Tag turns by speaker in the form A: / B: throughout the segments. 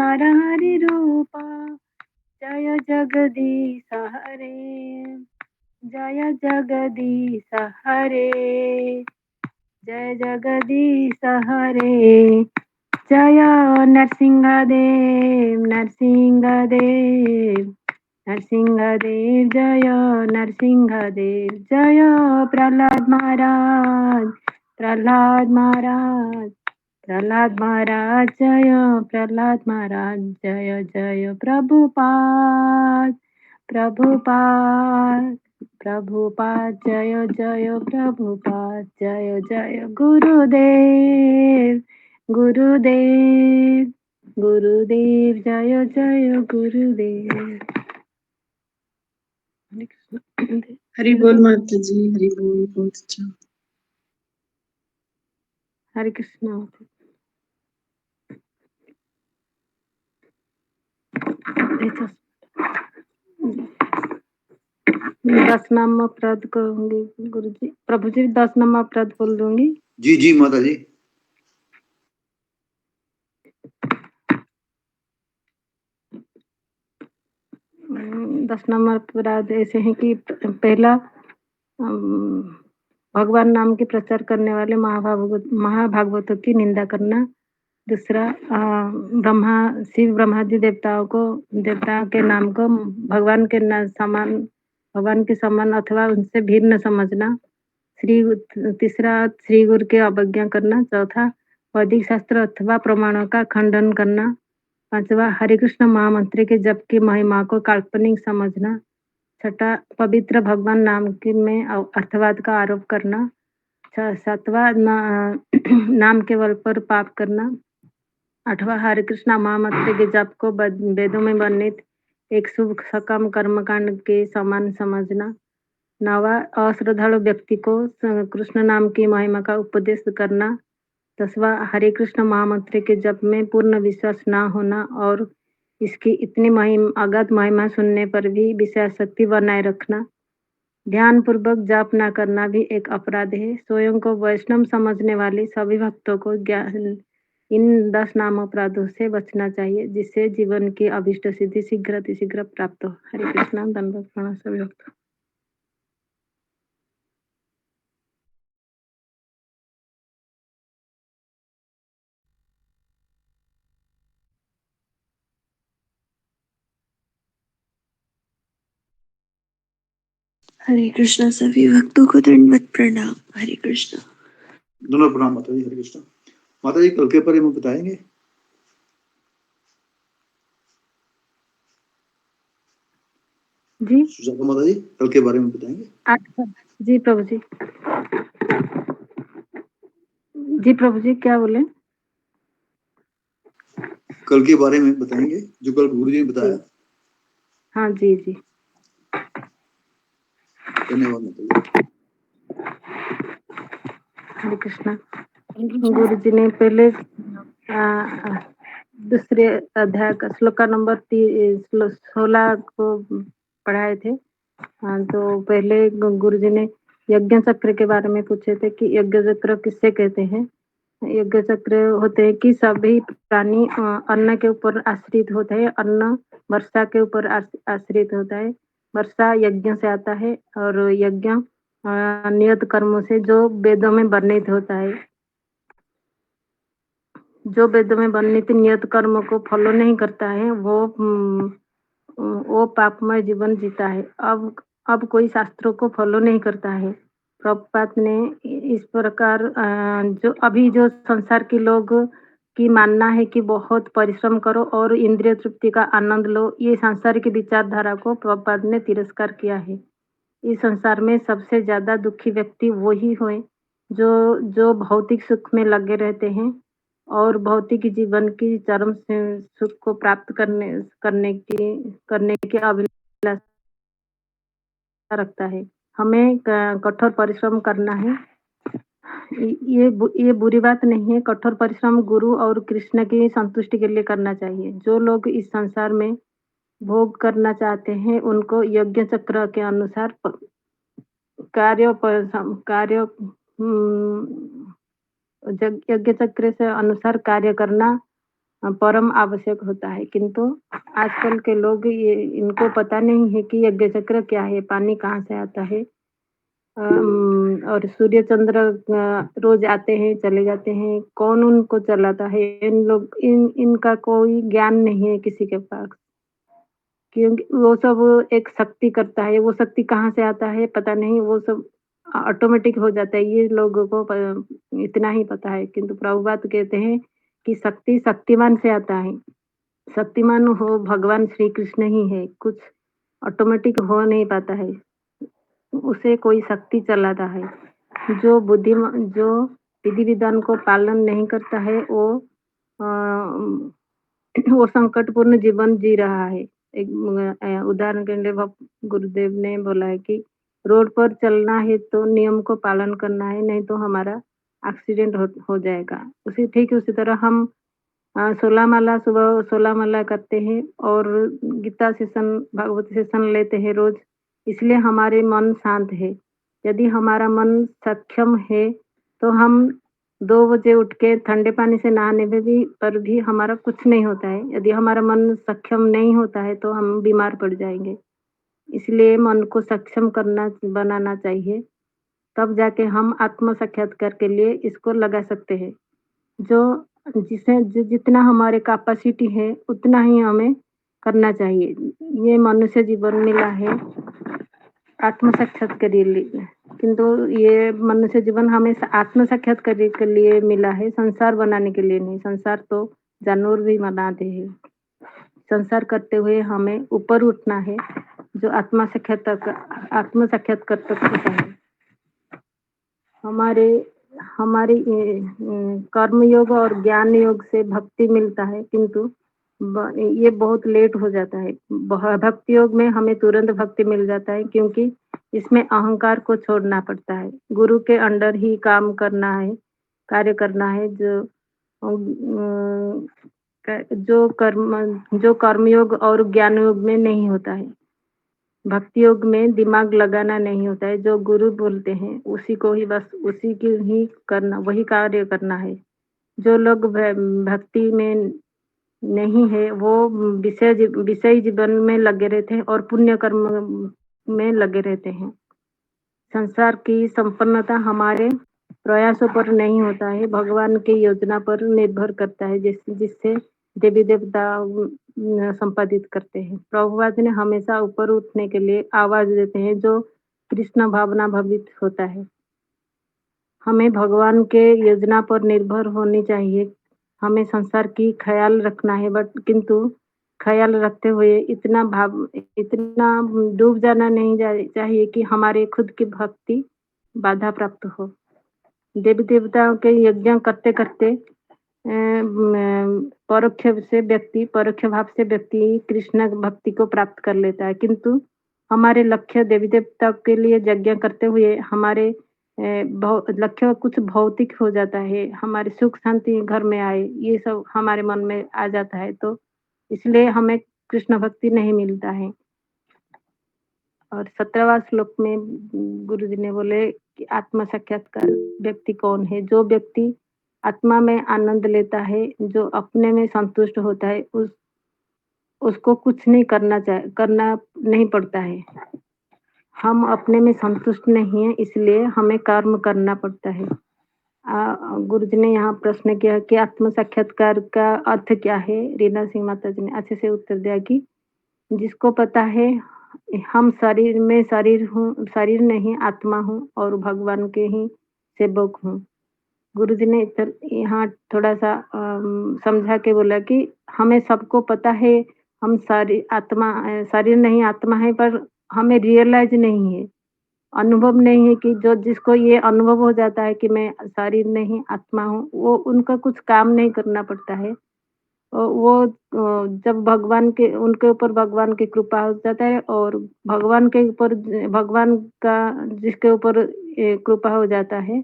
A: अवतार हरि रूपा, जय जगदीश हरे, जय जगदीश हरे, जय जगदीश हरे, जय नरसिंहदेव नरसिंहदेव नरसिंहदेव, जय नरसिंहदेव, जय प्रहलाद महाराज प्रहलाद महाराज प्रहलाद महाराज, जय प्रहलाद महाराज, जय जय प्रभुपाद प्रभुपाद प्रभुपाद, जय जय प्रभुपाद, जय जय गुरुदेव गुरुदेव गुरुदेव, जय जय गुरुदेव।
B: हरि बोल माता जी, हरि बोल। बहुत अच्छा।
A: हरे कृष्ण। 10 नाम अपराध करूंगी गुरु जी। प्रभु जी 10 नाम अपराध बोल दूंगी।
C: जी जी माता जी।
A: 10 नंबर अपराध ऐसे हैं कि पहला, भगवान नाम के प्रचार करने वाले महाभागवतों की निंदा करना। दूसरा, शिव ब्रह्मादि देवताओं के नाम को भगवान के समान अथवा उनसे भिन्न समझना। तीसरा, श्री गुरु के अवज्ञा करना। चौथा, वैदिक शास्त्र अथवा प्रमाणों का खंडन करना। पांचवा, हरे कृष्ण महामंत्र के जप की महिमा को काल्पनिक समझना। छठा, पवित्र भगवान नाम में अर्थवाद का आरोप करना। सातवां, नाम के बल पर पाप करना। आठवां, हरे कृष्ण महामंत्र के जप को वेदों में वर्णित एक शुभ सकम कर्मकांड के समान समझना। नवा, अश्रद्धालु व्यक्ति को कृष्ण नाम की महिमा का उपदेश करना। 10वां, हरे कृष्ण महामंत्र के जप में पूर्ण विश्वास न होना और इसकी इतनी अगाध महिमा सुनने पर भी विषयासक्ति बनाए रखना। ध्यान पूर्वक जाप न करना भी एक अपराध है। स्वयं को वैष्णव समझने वाले सभी भक्तों को इन 10 नाम अपराधों से बचना चाहिए, जिससे जीवन की अभिष्ट सिद्धि शीघ्र प्राप्त हो। हरे कृष्ण। धन्यवाद प्रणाम सभी भक्तों।
B: हरे कृष्णा सभी भक्तों को दंडवत प्रणाम। हरे कृष्णा।
C: दोनों प्रणाम माता जी। हरे कृष्णा। माता जी कल के बारे में बताएंगे?
A: जी
C: सुजाता माता जी कल के बारे में बताएंगे?
A: जी प्रभु जी। जी प्रभु जी क्या बोले?
C: कल के बारे में बताएंगे जो कल गुरु जी ने बताया।
A: हाँ जी जी।
C: धन्यवाद माता जी।
A: हरे कृष्णा। गुरु जी ने पहले दूसरे अध्याय का श्लोका नंबर 16 को पढ़ाए थे। तो पहले गुरु जी ने यज्ञ चक्र के बारे में पूछे थे कि यज्ञ चक्र किससे कहते हैं। यज्ञ चक्र होते हैं कि सभी प्राणी अन्न के ऊपर आश्रित होते हैं। अन्न वर्षा के ऊपर आश्रित होता है। वर्षा यज्ञ से आता है और यज्ञ नियत कर्मों से जो वेदों में वर्णित होता है। जो वेदों में वर्णित नियत कर्म को फॉलो नहीं करता है वो पापमय जीवन जीता है। अब कोई शास्त्रों को फॉलो नहीं करता है। प्रभुपाद ने इस प्रकार जो संसार के लोग की मानना है कि बहुत परिश्रम करो और इंद्रिय तृप्ति का आनंद लो, ये संसार की विचारधारा को प्रभुपाद ने तिरस्कार किया है। इस संसार में सबसे ज्यादा दुखी व्यक्ति वही हुए जो भौतिक सुख में लगे रहते हैं और भौतिक जीवन की चरम सुख को प्राप्त करने की अभिलाषा रखता है। हमें कठोर परिश्रम करना है। ये बुरी बात नहीं है। कठोर परिश्रम गुरु और कृष्ण की संतुष्टि के लिए करना चाहिए। जो लोग इस संसार में भोग करना चाहते हैं उनको यज्ञ चक्र के अनुसार यज्ञ चक्र से अनुसार कार्य करना परम आवश्यक होता है, किंतु आजकल के लोग ये इनको पता नहीं है कि यज्ञ चक्र क्या है, पानी कहाँ से आता है। और सूर्य चंद्र रोज आते हैं चले जाते हैं, कौन उनको चलाता है, इनका कोई ज्ञान नहीं है किसी के पास, क्योंकि वो सब एक शक्ति करता है, वो शक्ति कहाँ से आता है पता नहीं, वो सब ऑटोमेटिक हो जाता है, ये लोगों को इतना ही पता है। किंतु प्रभुपाद कहते हैं कि शक्ति शक्तिमान से आता है, शक्तिमान हो भगवान श्री कृष्ण ही है, कुछ ऑटोमेटिक हो नहीं पाता है, उसे कोई शक्ति चलाता है। जो विधि विधान को पालन नहीं करता है अ, वो संकटपूर्ण जीवन जी रहा है। एक उदाहरण के लिए गुरुदेव ने बोला है कि रोड पर चलना है तो नियम को पालन करना है, नहीं तो हमारा एक्सीडेंट हो जाएगा। ठीक उसी तरह हम 16 माला सुबह 16 माला करते हैं और गीता सेशन, भागवत सेशन लेते हैं रोज, इसलिए हमारे मन शांत है। यदि हमारा मन सक्षम है, तो हम 2 बजे उठ के ठंडे पानी से नहाने में पर भी हमारा कुछ नहीं होता है। यदि हमारा मन सक्षम नहीं होता है, तो हम बीमार पड़ जाएँगे। इसलिए मन को सक्षम बनाना चाहिए, तब जाके हम आत्म साक्षात्कार के लिए इसको लगा सकते हैं। जो जितना हमारे कैपेसिटी है, उतना ही हमें करना चाहिए। ये मनुष्य जीवन मिला है आत्म साक्षात्कार के लिए, किंतु ये मनुष्य जीवन हमें आत्म साक्षात्कार के लिए मिला है, संसार बनाने के लिए नहीं। संसार तो जानवर भी बनाते हैं। संसार करते हुए हमें ऊपर उठना है, जो आत्म साक्षात्कार तक होता है। हमारे हमारे कर्म योग और ज्ञान योग से भक्ति मिलता है, किंतु ये बहुत लेट हो जाता है। भक्ति योग में हमें तुरंत भक्ति मिल जाता है, क्योंकि इसमें अहंकार को छोड़ना पड़ता है, गुरु के अंडर ही काम करना है, कार्य करना है। जो कर्मयोग और ज्ञान योग में नहीं होता है। भक्ति योग में दिमाग लगाना नहीं होता है, जो गुरु बोलते हैं उसी को ही बस उसी की ही करना, वही कार्य करना है। जो लोग भक्ति में नहीं है, वो विषय जीवन में लगे रहते हैं और पुण्य कर्म में लगे रहते हैं। संसार की संपन्नता हमारे प्रयासों पर नहीं होता है, भगवान की योजना पर निर्भर करता है, जिससे देवी देवता संपादित करते हैं। प्रभुपाद ने हमेशा ऊपर उठने के लिए आवाज देते हैं, जो कृष्ण भावना भवित होता है। हमें भगवान के योजना पर निर्भर होनी चाहिए। हमें संसार की ख्याल रखना है, बट किंतु ख्याल रखते हुए इतना डूब जाना नहीं चाहिए कि हमारे खुद की भक्ति बाधा प्राप्त हो। देवी देवताओं के यज्ञ करते करते परोक्ष भाव से व्यक्ति कृष्ण भक्ति को प्राप्त कर लेता है, किंतु हमारे लक्ष्य देवी देवताओं के लिए यज्ञ करते हुए हमारे लक्ष्य कुछ भौतिक हो जाता है, हमारी सुख शांति घर में आए, ये सब हमारे मन में आ जाता है, तो इसलिए हमें कृष्ण भक्ति नहीं मिलता है। और 17वां श्लोक में गुरुजी ने बोले कि आत्म साक्षात्कार व्यक्ति कौन है? जो व्यक्ति आत्मा में आनंद लेता है, जो अपने में संतुष्ट होता है, उसको कुछ नहीं करना नहीं पड़ता है। हम अपने में संतुष्ट नहीं है, इसलिए हमें कर्म करना पड़ता है। गुरुजी ने यहाँ प्रश्न किया कि आत्म साक्षात्कार का अर्थ क्या है? रीना सिंह माता जी ने अच्छे से उत्तर दिया कि जिसको पता है हम शरीर नहीं आत्मा हूँ और भगवान के ही सेवक हूँ। गुरुजी ने यहाँ थोड़ा सा समझा के बोला कि हमें सबको पता है हम शरीर नहीं आत्मा है, पर हमें रियलाइज नहीं है, अनुभव नहीं है कि जिसको ये अनुभव हो जाता है कि मैं शरीर नहीं आत्मा हूँ, वो उनका कुछ काम नहीं करना पड़ता है। वो जब उनके ऊपर भगवान की कृपा हो जाता है, और भगवान का जिसके ऊपर कृपा हो जाता है,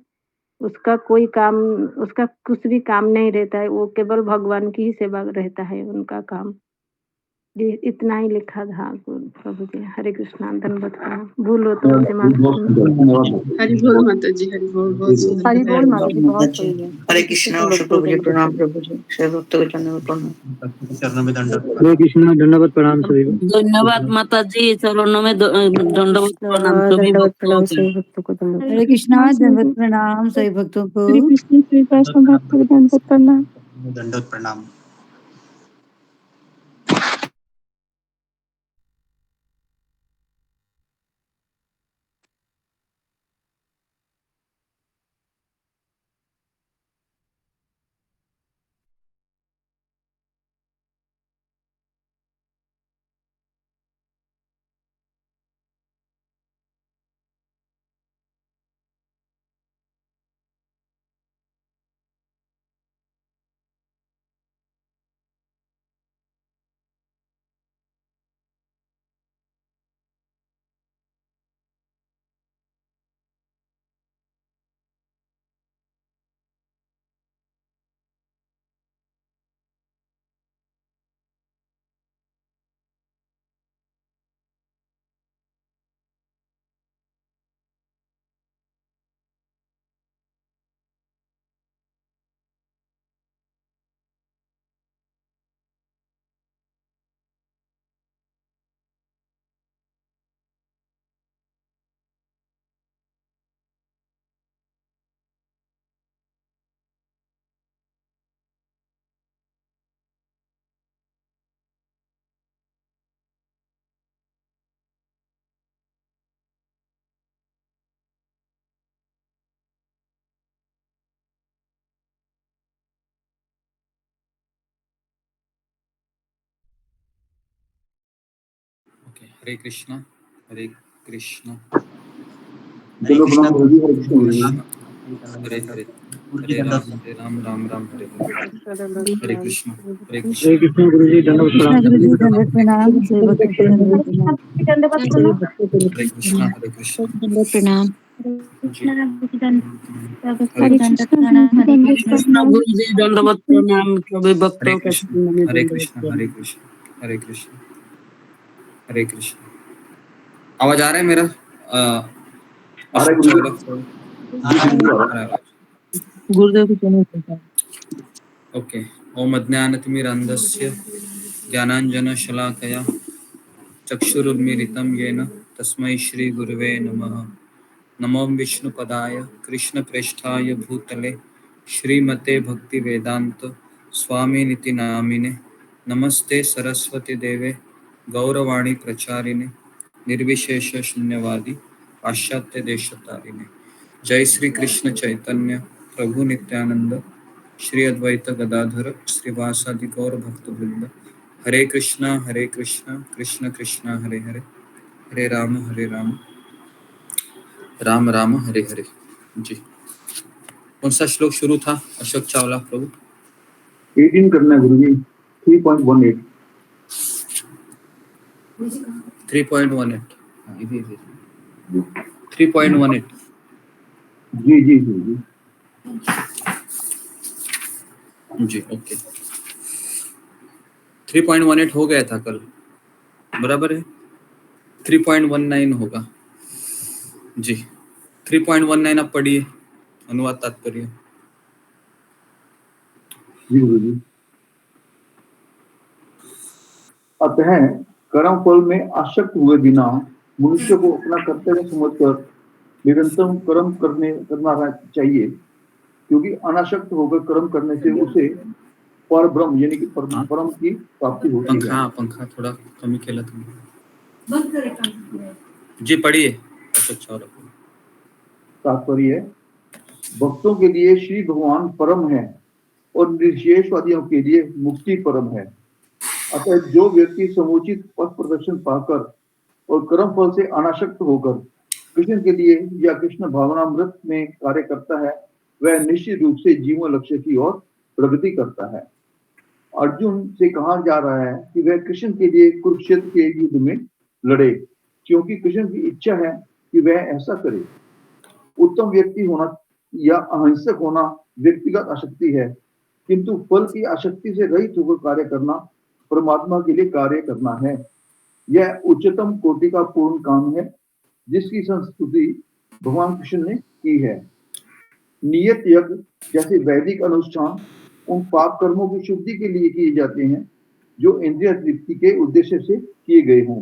A: उसका कुछ भी काम नहीं रहता है, वो केवल भगवान की ही सेवा रहता है उनका काम। जी इतना ही लिखा था प्रभु जी। हरे कृष्णा, दंडवत प्रणाम। भूल हो तो मुझसे माफ करना।
B: हरि बोल माता जी, हरि बोल, बहुत सुंदर
A: हरि
B: कथा
A: बोल
B: है।
A: माता जी, बहुत सही है।
B: हरे कृष्णा और प्रभु जी, प्रणाम प्रभु जी, सब भक्तों को धन्यवाद प्रणाम।
C: चरणों में दंडवत
D: हरे कृष्णा, दंडवत प्रणाम सभी को।
E: धन्यवाद माता जी, चरणों में दंडवत प्रणाम सभी
A: दंडवत
E: भक्तों
A: प्रणाम
E: को।
A: सभी भक्तों को, दंडवत
F: हरे कृष्णा, दंडवत प्रणाम सभी भक्तों को।
B: हरे कृष्ण, श्री वैष्णव भक्तों को दंडवत प्रणाम।
C: दंडवत प्रणाम।
G: ओके, हरे कृष्णा, हरे कृष्णा,
C: चलो प्रणाम गुरु जी, हरे कृष्ण गुरु जी।
G: हरे हरे, हरे राम राम राम हरे हरे, हरे कृष्णा, हरे
D: हरे
G: कृष्णा,
D: कृष्णा गुरु जी, दंडवत
F: कृष्णा
D: प्रणाम।
F: गुरु जी, दंडवत प्रणाम सभी भक्तों को, दंडवत प्रणाम।
G: हरे कृष्णा, हरे कृष्णा,
F: दंडवत प्रणाम।
G: जी, हरे
B: हरे
G: कृष्णा,
B: कृष्ण, गुरु जी,
E: हरे
B: दंडवत
E: कृष्णा
B: प्रणाम।
E: गुरु जी, दंडवत प्रणाम सभी
G: हरे
E: भक्तों को,
G: कृष्णा, हरे कृष्णा, हरे कृष्णा, हरे कृष्णा, हरे कृष्णा। आवाज आ रहा है मेरा?
C: आ रहा है
G: अशोक
C: गुरु जी।
G: चावला,
C: जी बिल्कुल आ
G: आ
C: रहा है।
G: रहा है आवाज।
F: गुरुदेव की चरणों
G: ओके, ओम अज्ञानतिमिरन्धस्य ज्ञानाञ्जनशलाकया चक्षुरुन्मीलितं येन तस्मै श्रीगुरुवे नमः। नमो विष्णुपदाय कृष्णप्रेष्ठाय भूतले श्रीमते भक्तिवेदान्त स्वामिनिति नामिने। नमस्ते सरस्वती देवे गौरवाणी प्रचारिणे निर्विशेष शून्यवादी पाश्चात्य देशतारिणे। जय श्री कृष्ण चैतन्य प्रभु नित्यानंद श्री अद्वैत गदाधर श्रीवासादि गौर भक्तवृंद। हरे कृष्णा कृष्ण कृष्ण हरे हरे, हरे राम राम राम हरे हरे। जी, कौन सा श्लोक शुरू था अशोक चावला प्रभु?
C: 18 करना है गुरु जी, 3.18।
G: 3.18। 3.18।
C: जी जी जी जी।
G: जी ओके, 3.18 हो गया था कल, बराबर है। 3.19 होगा जी। 3.19 आप पढ़िए, अनुवाद तात्पर्य।
C: जी गुरु जी। अतः कर्म फल में आसक्त हुए बिना मनुष्य को अपना कर्तव्य समझकर निरंतर कर्म करना चाहिए, क्योंकि अनासक्त होकर कर्म करने से उसे पर ब्रह्म यानी कि परम की प्राप्ति होती है।
G: पंखा थोड़ा कमी केला तुम्ही। जी पढ़िए अशोक चावला प्रभु।
C: तात्पर्य भक्तों के लिए श्री भगवान परम है और निर्शेषवादियों के लिए मुक्ति परम है। अतः जो व्यक्ति समुचित पथ प्रदर्शन पाकर और कर्म फल से अनासक्त होकर कृष्ण के लिए या कृष्ण भावनामृत में कार्य करता है, वह निश्चित रूप से जीवन लक्ष्य की ओर प्रगति करता है। अर्जुन से कहा जा रहा है कि वह कृष्ण के लिए कुरुक्षेत्र के युद्ध में लड़े, क्योंकि कृष्ण की इच्छा है कि वह ऐसा करे। उत्तम व्यक्ति होना या अहिंसक होना व्यक्तिगत आसक्ति है, किंतु फल की आसक्ति से रहित होकर कार्य करना परमात्मा के लिए कार्य करना है। यह उच्चतम कोटि का पूर्ण काम है जिसकी संस्तुति भगवान कृष्ण ने की है। नियत यज्ञ जैसे वैदिक अनुष्ठान उन पाप कर्मों की शुद्धि के लिए किए जाते हैं जो इंद्रिय तृप्ति के उद्देश्य से किए गए हों,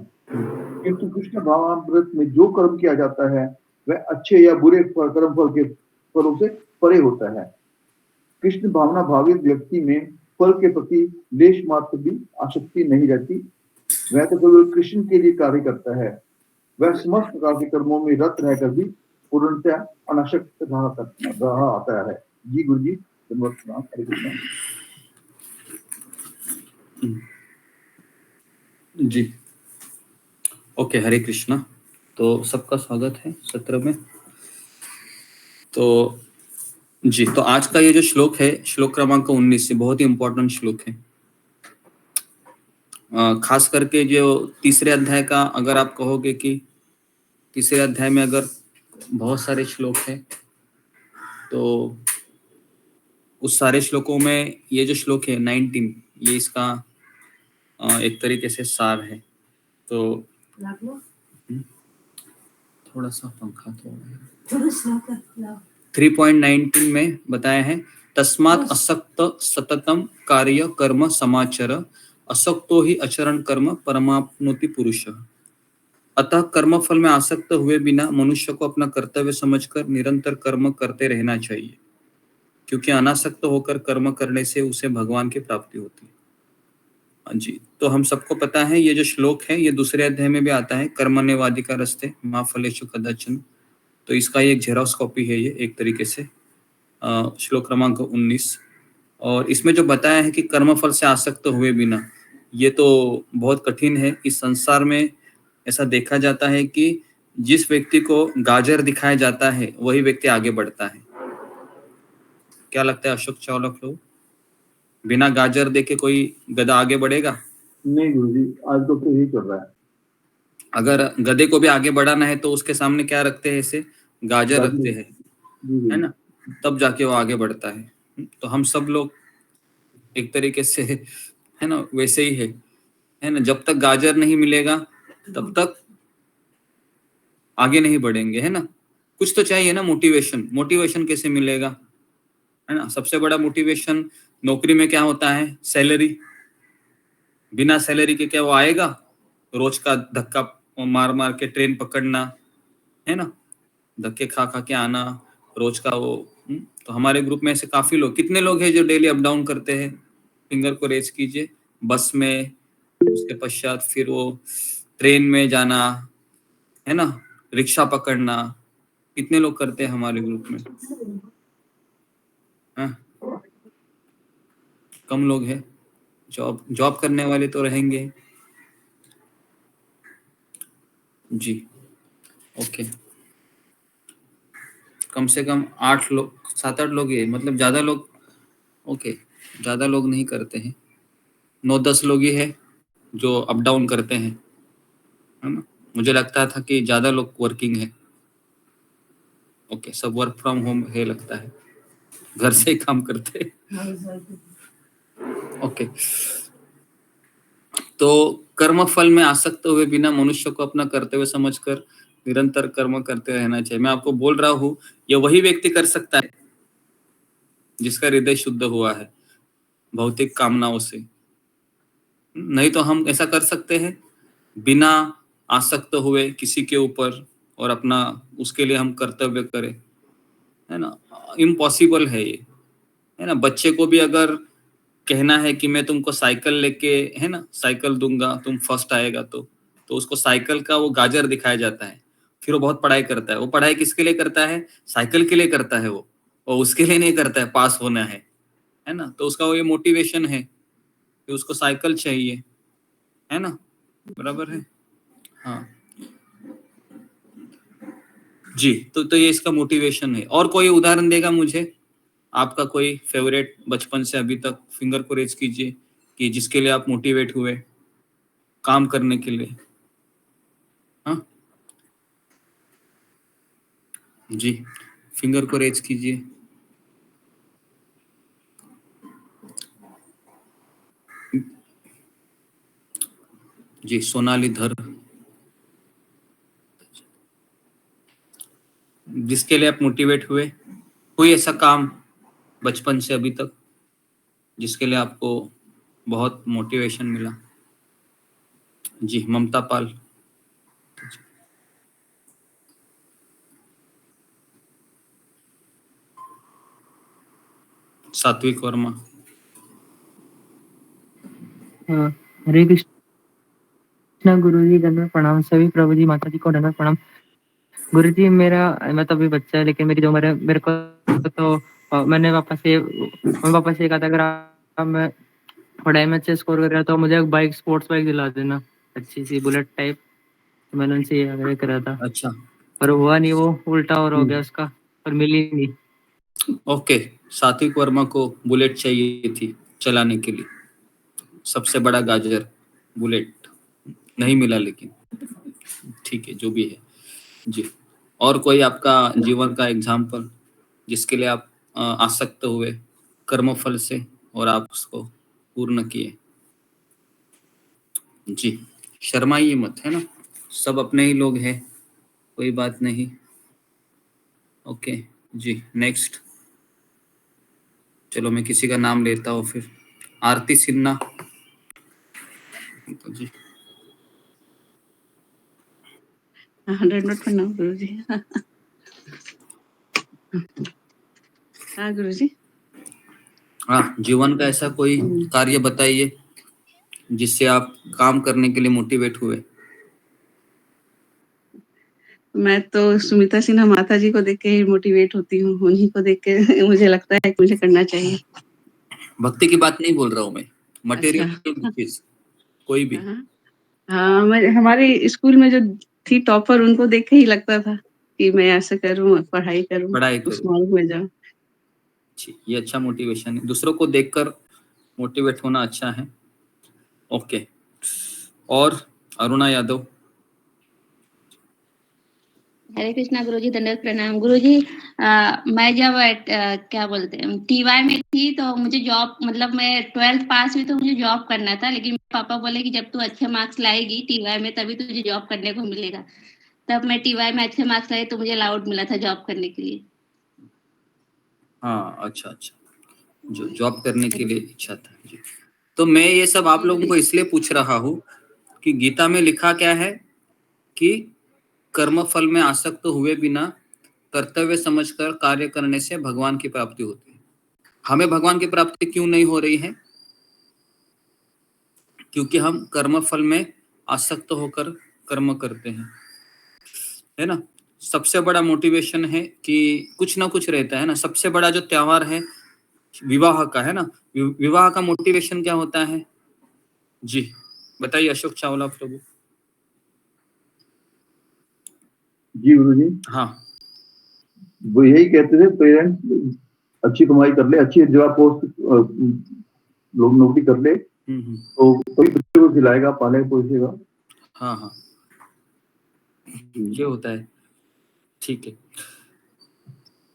C: किंतु कृष्ण भावामृत में जो कर्म किया जाता है वह अच्छे या बुरे कर्म फल के फलों से परे होता है। कृष्ण भावना भावित व्यक्ति में फल के प्रति लेश मात्र भी आसक्ति नहीं रहती। वह तो केवल कृष्ण के लिए कार्य करता है। वह समस्त प्रकार के कर्मों में रत रहकर भी पूर्णतः अनासक्त रहा आता है। जी गुरु जी, धन्यवाद प्रणाम, हरे कृष्ण।
G: जी ओके, हरे कृष्णा। तो सबका स्वागत है सत्र में। तो जी, तो आज का ये जो श्लोक है, श्लोक क्रमांक 19 से बहुत ही इंपॉर्टेंट श्लोक है। खास करके जो तीसरे अध्याय का, अगर आप कहोगे कि तीसरे अध्याय में अगर बहुत सारे श्लोक हैं तो उस सारे श्लोकों में ये जो श्लोक है 19, ये इसका एक तरीके से सार है। तो थोड़ा सा पंखा तो 3.19 में बताया है, तस्मात् असक्त सततम कार्य कर्म समाचर असक्तो ही अचरण कर्म परमाप्नोति पुरुषः। अतः कर्म फल में आसक्त हुए बिना मनुष्य को अपना कर्तव्य समझकर निरंतर कर्म करते रहना चाहिए, क्योंकि अनासक्त होकर कर्म करने से उसे भगवान की प्राप्ति होती है। हाँ जी, तो हम सबको पता है ये जो श्लोक है ये दूसरे अध्याय में भी आता है, कर्मण्येवाधिकार रस्ते मा फलेषु कदाचन। तो इसका ये एक जेरॉक्स कॉपी है, ये एक तरीके से श्लोक क्रमांक 19। और इसमें जो बताया है कि कर्मफल से आसक्त हुए बिना, ये तो बहुत कठिन है। इस संसार में ऐसा देखा जाता है कि जिस व्यक्ति को गाजर दिखाया जाता है वही व्यक्ति आगे बढ़ता है। क्या लगता है अशोक चावला लोग, बिना गाजर देखे कोई गधा आगे बढ़ेगा?
C: नहीं गुरु जी, आज तो यही चल रहा है।
G: अगर गधे को भी आगे बढ़ाना है तो उसके सामने क्या रखते हैं? ऐसे गाजर रखते हैं, है ना, तब जाके वो आगे बढ़ता है। तो हम सब लोग एक तरीके से, है ना, वैसे ही है ना, जब तक गाजर नहीं मिलेगा तब तक आगे नहीं बढ़ेंगे, है ना। कुछ तो चाहिए ना, मोटिवेशन कैसे मिलेगा, है ना। सबसे बड़ा मोटिवेशन नौकरी में क्या होता है? सैलरी। बिना सैलरी के क्या वो आएगा? रोज का धक्का मार मार के ट्रेन पकड़ना, है ना, धक्के खा खा के आना रोज का वो। तो हमारे ग्रुप में ऐसे काफी लोग, कितने लोग हैं जो डेली अप डाउन करते हैं? फिंगर को रेज कीजिए। बस में, उसके पश्चात फिर वो ट्रेन में जाना, है ना, रिक्शा पकड़ना, कितने लोग करते हैं हमारे ग्रुप में? हाँ, कम लोग हैं। जॉब करने वाले तो रहेंगे। जी ओके, कम से कम 8 लोग, 7-8 लोग ही है, मतलब ज्यादा लोग, ओके, ज्यादा लोग नहीं करते हैं। 9-10 लोग ही है जो अप डाउन करते हैं, है ना। मुझे लगता था कि ज्यादा लोग वर्किंग है। ओके, सब वर्क फ्रॉम होम है लगता है, घर से ही काम करते हैं। ओके, तो कर्म फल में आसक्त हुए बिना मनुष्य को अपना कर्तव्य समझकर निरंतर कर्म करते रहना चाहिए। मैं आपको बोल रहा हूँ, ये वही व्यक्ति कर सकता है जिसका हृदय शुद्ध हुआ है भौतिक कामनाओं से। नहीं तो हम ऐसा कर सकते हैं बिना आसक्त हुए किसी के ऊपर और अपना उसके लिए हम कर्तव्य करें, है ना। इम्पॉसिबल है ये, है ना। बच्चे को भी अगर कहना है कि मैं तुमको साइकिल लेके, है ना, साइकिल दूंगा, तुम फर्स्ट आएगा, तो उसको साइकिल का वो गाजर दिखाया जाता है, फिर वो बहुत पढ़ाई करता है। वो पढ़ाई किसके लिए करता है? साइकिल के लिए करता है वो, और उसके लिए नहीं करता है पास होना है ना। तो उसका वो ये मोटिवेशन है कि उसको साइकिल चाहिए, है ना, बराबर है। हाँ जी, तो ये इसका मोटिवेशन है। और कोई उदाहरण देगा मुझे? आपका कोई फेवरेट बचपन से अभी तक, फिंगर को रेज कीजिए, कि जिसके लिए आप मोटिवेट हुए काम करने के लिए। हाँ जी, फिंगर को रेज कीजिए। जी सोनाली धर, जिसके लिए आप मोटिवेट हुए, कोई ऐसा काम बचपन से अभी तक जिसके लिए आपको बहुत मोटिवेशन मिला? जी ममता पाल, सात्विक वर्मा,
H: हरे कृष्णा गुरु जी, दंडवत प्रणाम। सभी प्रभु जी माता जी को दंडवत प्रणाम। गुरु जी मैं तो अभी बच्चा है, लेकिन मेरी जो मेरे को तो मैंने पापा से कहा था अगर मैं पढ़ाई में अच्छे स्कोर कर रहा तो मुझे एक बाइक, स्पोर्ट्स बाइक दिला देना, अच्छी सी बुलेट टाइप। तो मैंने उनसे ये आग्रह करा था।
G: अच्छा,
H: पर हुआ नहीं, वो उल्टा और हो गया उसका, पर मिली नहीं।
G: ओके। सात्विक वर्मा को बुलेट चाहिए थी चलाने के लिए, सबसे बड़ा गाजर बुलेट नहीं मिला, लेकिन ठीक है जो भी है जी। और कोई आपका जीवन का एग्जाम्पल जिसके लिए आप आसक्त हुए कर्मफल से और आप उसको पूर्ण किए? जी शर्माइए मत, है ना, सब अपने ही लोग हैं, कोई बात नहीं। ओके जी नेक्स्ट, चलो मैं किसी का नाम लेता हूँ फिर। आरती सिन्हा जी।
I: 100 प्रणाम गुरु जी। हाँ गुरु जी।
G: हाँ, जीवन का ऐसा कोई कार्य बताइए जिससे आप काम करने के लिए मोटिवेट हुए।
I: मैं तो सुमिता सिन्हा माता जी को देख के ही मोटिवेट होती हूँ, उन्हीं को देख के मुझे लगता है कि मुझे करना चाहिए।
G: भक्ति की बात नहीं बोल रहा हूँ मैं, मटेरियल
I: अच्छा।
G: चीज कोई भी।
I: हाँ हमारे स्कूल में जो थी टॉपर, उनको देख के ही लगता था कि मैं ऐसे करूँ, पढ़ाई करूँ, उस मार्ग में जाऊँ।
G: ये अच्छा मोटिवेशन है, दूसरों को देखकर मोटिवेट होना अच्छा है। ओके, और अरुणा यादव।
J: हरे कृष्णा गुरुजी, दंडवत प्रणाम गुरुजी। मैं जब क्या बोलते हैं टीवाई में थी तो मुझे जॉब, मतलब मैं 12th पास हुई तो मुझे जॉब करना था, लेकिन पापा बोले कि जब तू अच्छे मार्क्स लाएगी टीवाई में तभी तुझे जॉब करने को मिलेगा। तब मैं टीवाई में अच्छे मार्क्स लाई तो मुझे अलाउड मिला था जॉब करने के लिए।
G: हाँ अच्छा, जो जॉब करने के लिए इच्छा था जी। तो मैं ये सब आप लोगों को इसलिए पूछ रहा हूँ कि गीता में लिखा क्या है कि कर्म फल में आसक्त हुए बिना कर्तव्य समझकर कार्य करने से भगवान की प्राप्ति होती है। हमें भगवान की प्राप्ति क्यों नहीं हो रही है? क्योंकि हम कर्म फल में आसक्त होकर कर्म करते हैं, है ना। सबसे बड़ा मोटिवेशन है कि कुछ ना कुछ रहता है ना। सबसे बड़ा जो त्योहार है विवाह का, है ना, विवाह का मोटिवेशन क्या होता है जी? बताइए अशोक चावला प्रभु।
C: जी गुरु जी।
G: हाँ,
C: वो यही कहते थे पेरेंट्स अच्छी कमाई कर ले, अच्छी जगह पोस्ट लोग नौकरी कर ले तो कोई बच्चे को खिलाएगा, पालेगा, पोसेगा।
G: हाँ ये होता है, ठीक है।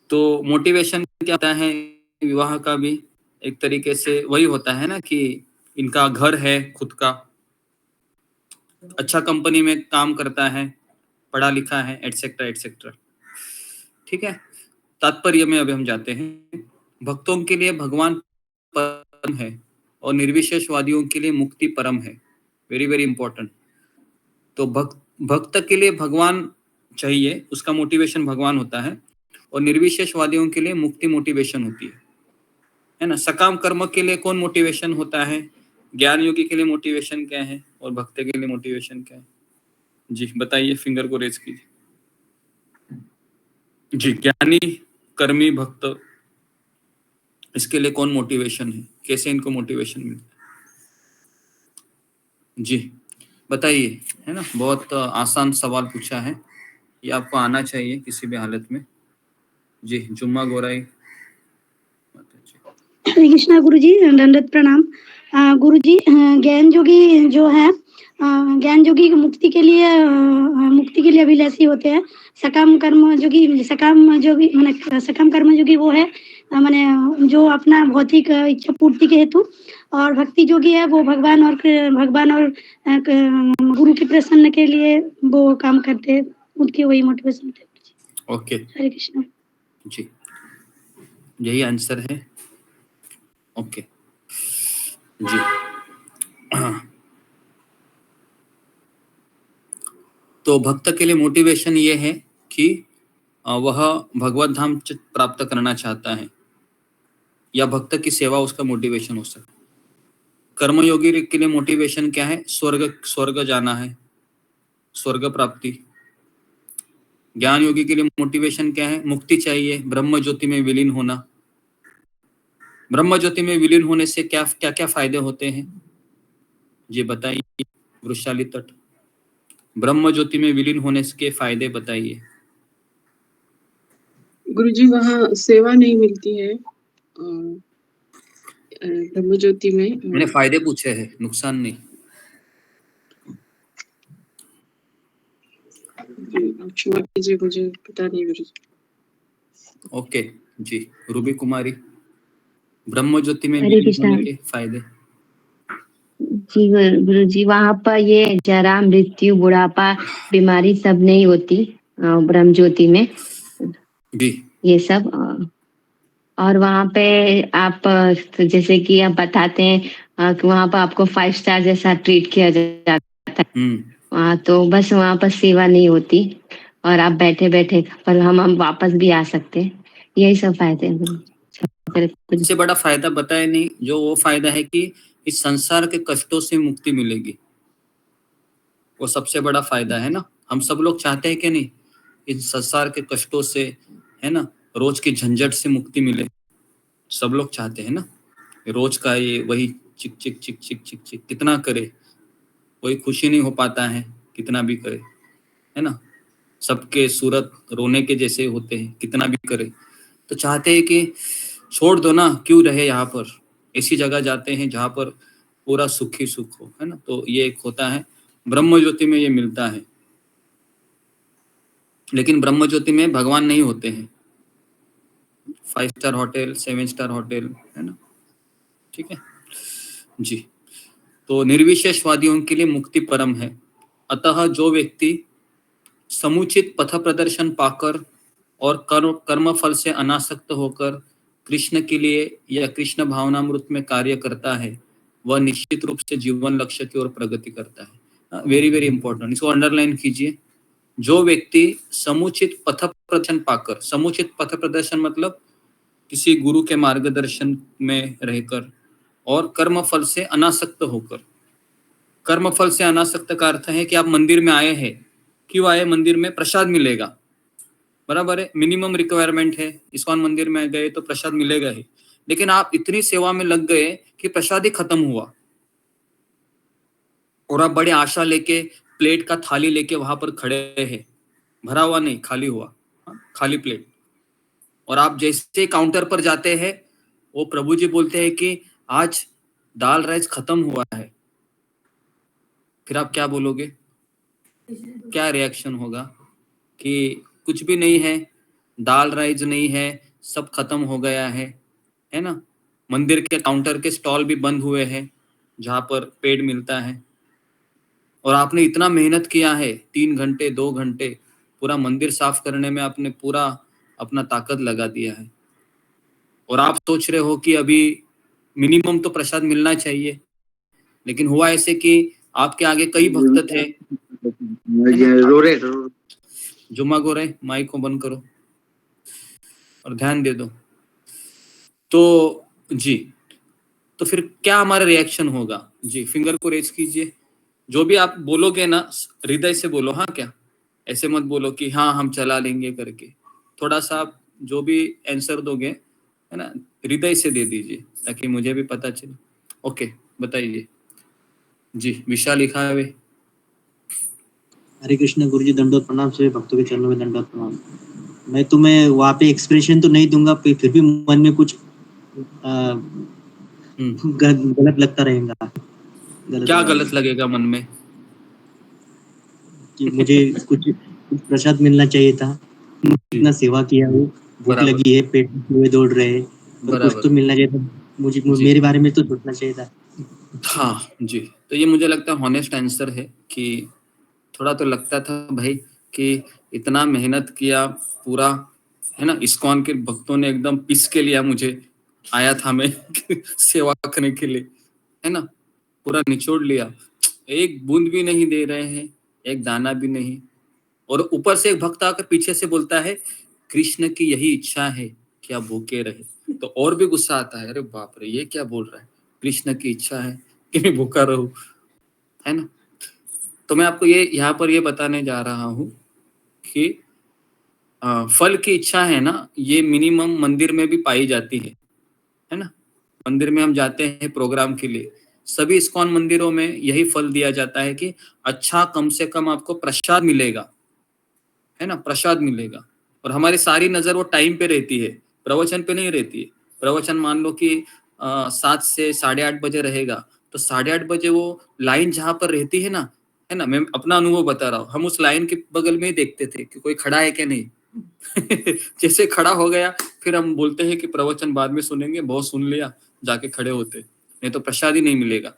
G: तो मोटिवेशन क्या होता है विवाह का भी एक तरीके से वही होता है ना कि इनका घर है खुद का, अच्छा कंपनी में काम करता है, पढ़ा लिखा है, एटसेट्रा एटसेट्रा। ठीक है, तात्पर्य में अभी हम जाते हैं। भक्तों के लिए भगवान परम है और निर्विशेषवादियों के लिए मुक्ति परम है। Very very important. तो भक्त के लिए भगवान चाहिए, उसका मोटिवेशन भगवान होता है, और निर्विशेषवादियों के लिए मुक्ति मोटिवेशन होती है ना। सकाम कर्म के लिए कौन मोटिवेशन होता है? ज्ञान योगी के लिए मोटिवेशन क्या है और भक्त के लिए मोटिवेशन क्या है? जी बताइए, फिंगर को रेज कीजिए। जी ज्ञानी, कर्मी, भक्त, इसके लिए कौन मोटिवेशन है? कैसे इनको मोटिवेशन मिलता है? जी बताइए, है ना। बहुत आसान सवाल पूछा है, ये आपको आना चाहिए किसी भी हालत में। जी जुम्मा गोराई।
K: हरे कृष्णा गुरुजी, दंडवत प्रणाम। गुरुजी ज्ञान योगी जो है, ज्ञान योगी मुक्ति के लिए अभिलाषी होते हैं। सकाम कर्म योगी माने सकाम कर्म योगी वो है माने जो अपना भौतिक इच्छा पूर्ति के हेतु, और भक्ति योगी है वो भगवान और गुरु के प्रसन्न के लिए वो काम करते हैं, उनकी वही मोटिवेशन थे।
G: ओके,
K: हरे कृष्ण
G: जी, यही आंसर है। ओके जी। तो भक्त के लिए मोटिवेशन ये है कि वह भगवत धाम प्राप्त करना चाहता है, या भक्त की सेवा उसका मोटिवेशन हो सकता है। कर्मयोगी के लिए मोटिवेशन क्या है? स्वर्ग जाना है, स्वर्ग प्राप्ति। ज्ञान योगी के लिए मोटिवेशन क्या है? मुक्ति चाहिए, ब्रह्म ज्योति में विलीन होना। ब्रह्म ज्योति में विलीन होने से क्या क्या क्या फायदे होते हैं, ये बताइए वृषाली तट। ब्रह्म ज्योति में विलीन होने के फायदे बताइए।
I: गुरुजी वहाँ सेवा नहीं मिलती है ब्रह्म ज्योति में।
G: मैंने फायदे पूछे हैं, नुकसान नहीं।
I: क्षमा कीजिए, मुझे पता नहीं गुरुजी।
G: ओके जी, रूबी कुमारी, ब्रह्म ज्योति में
L: हरे
G: विलीन
L: कृष्णा।
G: होने के फायदे।
L: जी गुरुजी, वहाँ पर ये जरा, मृत्यु, बुढ़ापा, बीमारी सब नहीं होती ब्रह्म ज्योति में
G: जी।
L: ये सब। और वहाँ पे आप जैसे कि आप बताते हैं कि वहाँ पर आपको 5 स्टार जैसा ट्रीट किया जाता है। तो बस वहाँ पर सेवा नहीं होती और आप बैठे बैठे पर हम वापस भी आ सकते हैं, यही सब फायदे हैं।
G: सबसे बड़ा फायदा बताया नहीं, जो वो फायदा है कि इस संसार के कष्टों से मुक्ति मिलेगी, वो सबसे बड़ा फायदा है ना। हम सब लोग चाहते हैं कि नहीं, इस संसार के कष्टों से, है ना, रोज की झंझट से मुक्ति मिले, सब लोग चाहते हैं ना। रोज का ये वही चिक चिक चिक चिक चिक चिक कितना करे, कोई खुशी नहीं हो पाता है कितना भी करे, है ना। सबके सूरत रोने के जैसे होते हैं कितना भी करे, तो चाहते हैं कि छोड़ दो ना, क्यों रहे यहाँ पर, ऐसी जगह जाते हैं जहाँ पर पूरा सुख ही सुख हो, है ना। तो ये एक होता है, ब्रह्म ज्योति में ये मिलता है। लेकिन ब्रह्म ज्योति में भगवान नहीं होते हैं, 5 स्टार होटल, 7 स्टार होटल, है ना। ठीक है जी। तो निर्विशेषवादियों के लिए मुक्ति परम है। अतः जो व्यक्ति समुचित पथ प्रदर्शन पाकर और कर्म फल से अनासक्त होकर कृष्ण के लिए या कृष्ण भावनामृत में कार्य करता है, वह निश्चित रूप से जीवन लक्ष्य की ओर प्रगति करता है। वेरी वेरी इंपॉर्टेंट, इसको अंडरलाइन कीजिए। जो व्यक्ति समुचित पथ प्रदर्शन पाकर, समुचित पथ प्रदर्शन मतलब किसी गुरु के मार्गदर्शन में रहकर और कर्म फल से अनासक्त होकर। कर्म फल से अनासक्त का अर्थ है कि आप मंदिर में आए हैं, क्यों आए? मंदिर में प्रसाद मिलेगा, बराबर है, मिनिमम रिक्वायरमेंट है। इस्कॉन मंदिर में गए तो प्रसाद मिलेगा ही, लेकिन आप इतनी सेवा में लग गए कि प्रसाद ही खत्म हुआ और आप बड़े आशा लेके प्लेट का थाली लेके वहां पर खड़े हैं, भरा हुआ नहीं, खाली हुआ, खाली प्लेट। और आप जैसे काउंटर पर जाते हैं, वो प्रभु जी बोलते हैं कि आज दाल राइस खत्म हुआ है, फिर आप क्या बोलोगे? क्या रिएक्शन होगा कि कुछ भी नहीं है, दाल राइस नहीं है, सब खत्म हो गया है ना। मंदिर के काउंटर के स्टॉल भी बंद हुए हैं जहां पर पेड़ मिलता है, और आपने इतना मेहनत किया है, 3 घंटे 2 घंटे पूरा मंदिर साफ करने में आपने पूरा अपना ताकत लगा दिया है, और आप सोच रहे हो कि अभी मिनिमम तो प्रसाद मिलना चाहिए। लेकिन हुआ ऐसे कि आपके आगे कई भक्त थे, जुम्मा गो रहे, माइक को बंद करो और ध्यान दे दो। तो जी, तो फिर क्या हमारा रिएक्शन होगा? जी, फिंगर को रेज कीजिए। जो भी आप बोलोगे ना, हृदय से बोलो। हाँ, क्या ऐसे मत बोलो कि हाँ हम चला लेंगे करके। थोड़ा सा आप जो भी आंसर दोगे, है ना, हृदय से दे दीजिए ताकि मुझे भी पता चले। ओके, बताइए जी। विशाल लिखा है।
M: हरे कृष्ण गुरुजी, दंडोत प्रणाम। सभी भक्तों के चरणों में दंडोत प्रणाम। मैं तुम्हें वहाँ पे एक्सप्रेशन तो नहीं दूंगा, फिर भी मन में कुछ गलत लगता रहेगा।
G: क्या गलत लगेगा मन में?
M: कि मुझे कुछ प्रसाद मिलना चाहिए था, इतना सेवा किया, वो भूख लगी है, पेट में दौड़ रहे, कुछ तो मिलना चाहिए था मुझे, मेरे बारे में तो सोचना चाहिए था।
G: हाँ जी, तो ये मुझे लगता है हॉनेस्ट आंसर है कि थोड़ा तो लगता था भाई कि इतना मेहनत किया पूरा, है ना, इस्कॉन के भक्तों ने एकदम पीस के लिया मुझे, आया था मैं सेवा करने के लिए, है ना, पूरा निचोड़ लिया, एक बूंद भी नहीं दे रहे हैं, एक दाना भी नहीं, और ऊपर से एक भक्त आकर पीछे से बोलता है कृष्ण की यही इच्छा है कि आप भूखे रहे, तो और भी गुस्सा आता है, अरे बाप रे ये क्या बोल रहा है, कृष्ण की इच्छा है कि मैं भूखा रहूं, है ना। तो मैं आपको ये यहाँ पर ये बताने जा रहा हूँ कि फल की इच्छा है ना, ये मिनिमम मंदिर में भी पाई जाती है ना। मंदिर में हम जाते हैं प्रोग्राम के लिए, सभी इस्कॉन मंदिरों में यही फल दिया जाता है कि अच्छा कम से कम आपको प्रसाद मिलेगा, है ना, प्रसाद मिलेगा। और हमारी सारी नजर वो टाइम पे रहती है, प्रवचन पे नहीं रहती है। प्रवचन मान लो कि 7 से 8:30 बजे रहेगा, तो 8:30 बजे वो लाइन जहां पर रहती है ना, है ना, मैं अपना अनुभव बता रहा हूँ, हम उस लाइन के बगल में ही देखते थे कि कोई खड़ा है क्या नहीं जैसे खड़ा हो गया फिर हम बोलते हैं कि प्रवचन बाद में सुनेंगे, बहुत सुन लिया, जाके खड़े होते, नहीं तो प्रसाद ही नहीं मिलेगा।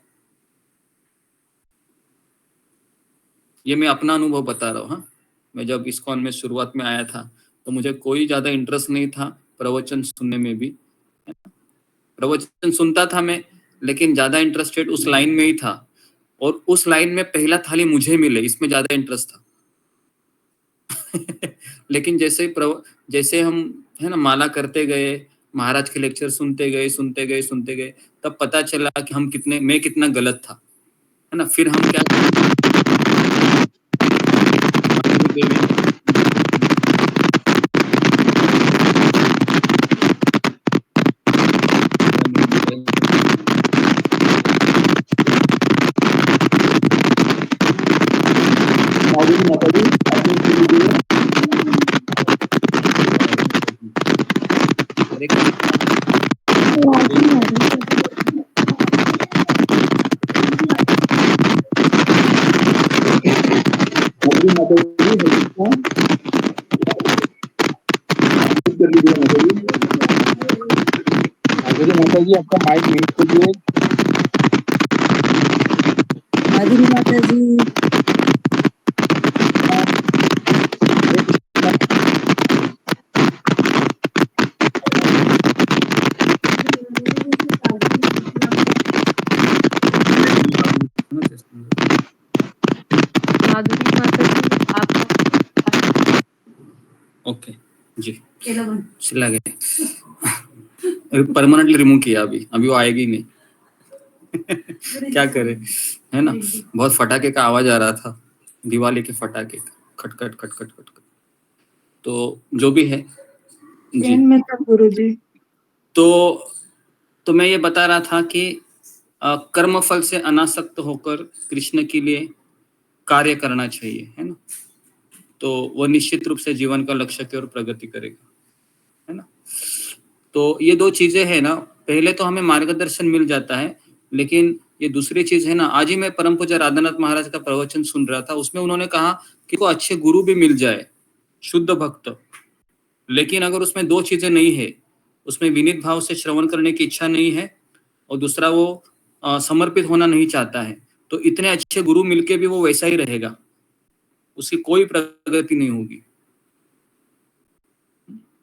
G: ये मैं अपना अनुभव बता रहा हूँ। हाँ, मैं जब इस्कॉन में शुरुआत में आया था तो मुझे कोई ज्यादा इंटरेस्ट नहीं था प्रवचन सुनने में भी, प्रवचन सुनता था मैं, लेकिन ज्यादा इंटरेस्टेड उस लाइन में ही था, और उस लाइन में पहला थाली मुझे मिले इसमें ज्यादा इंटरेस्ट था लेकिन जैसे हम, है ना, माला करते गए, महाराज के लेक्चर सुनते गए, तब पता चला कि मैं कितना गलत था, है ना। फिर हम क्या
N: माता जी आपका माइक म्यूट कीजिए।
F: माधुरी माता जी,
G: ओके जी, चिल्ला गए परमानेंटली रिमूव किया, अभी वो आएगी नहीं क्या करे, है ना। बहुत फटाके का आवाज आ रहा था, दिवाली के फटाके का, खटखट खटखट खटखट। तो जो भी है जी,
B: में था गुरुजी।
G: तो मैं ये बता रहा था कि कर्म फल से अनासक्त होकर कृष्ण के लिए कार्य करना चाहिए, है ना, तो वो निश्चित रूप से जीवन का लक्ष्य की ओर प्रगति करेगा, है ना। तो ये दो चीजें है ना, पहले तो हमें मार्गदर्शन मिल जाता है, लेकिन ये दूसरी चीज है ना, आज ही मैं परम पूज्य राधानाथ महाराज का प्रवचन सुन रहा था, उसमें उन्होंने कहा कि को अच्छे गुरु भी मिल जाए, शुद्ध भक्त, लेकिन अगर उसमें दो चीजें नहीं है, उसमें विनीत भाव से श्रवण करने की इच्छा नहीं है, और दूसरा वो समर्पित होना नहीं चाहता है, तो इतने अच्छे गुरु मिलके भी वो वैसा ही रहेगा, उसकी कोई प्रगति नहीं होगी।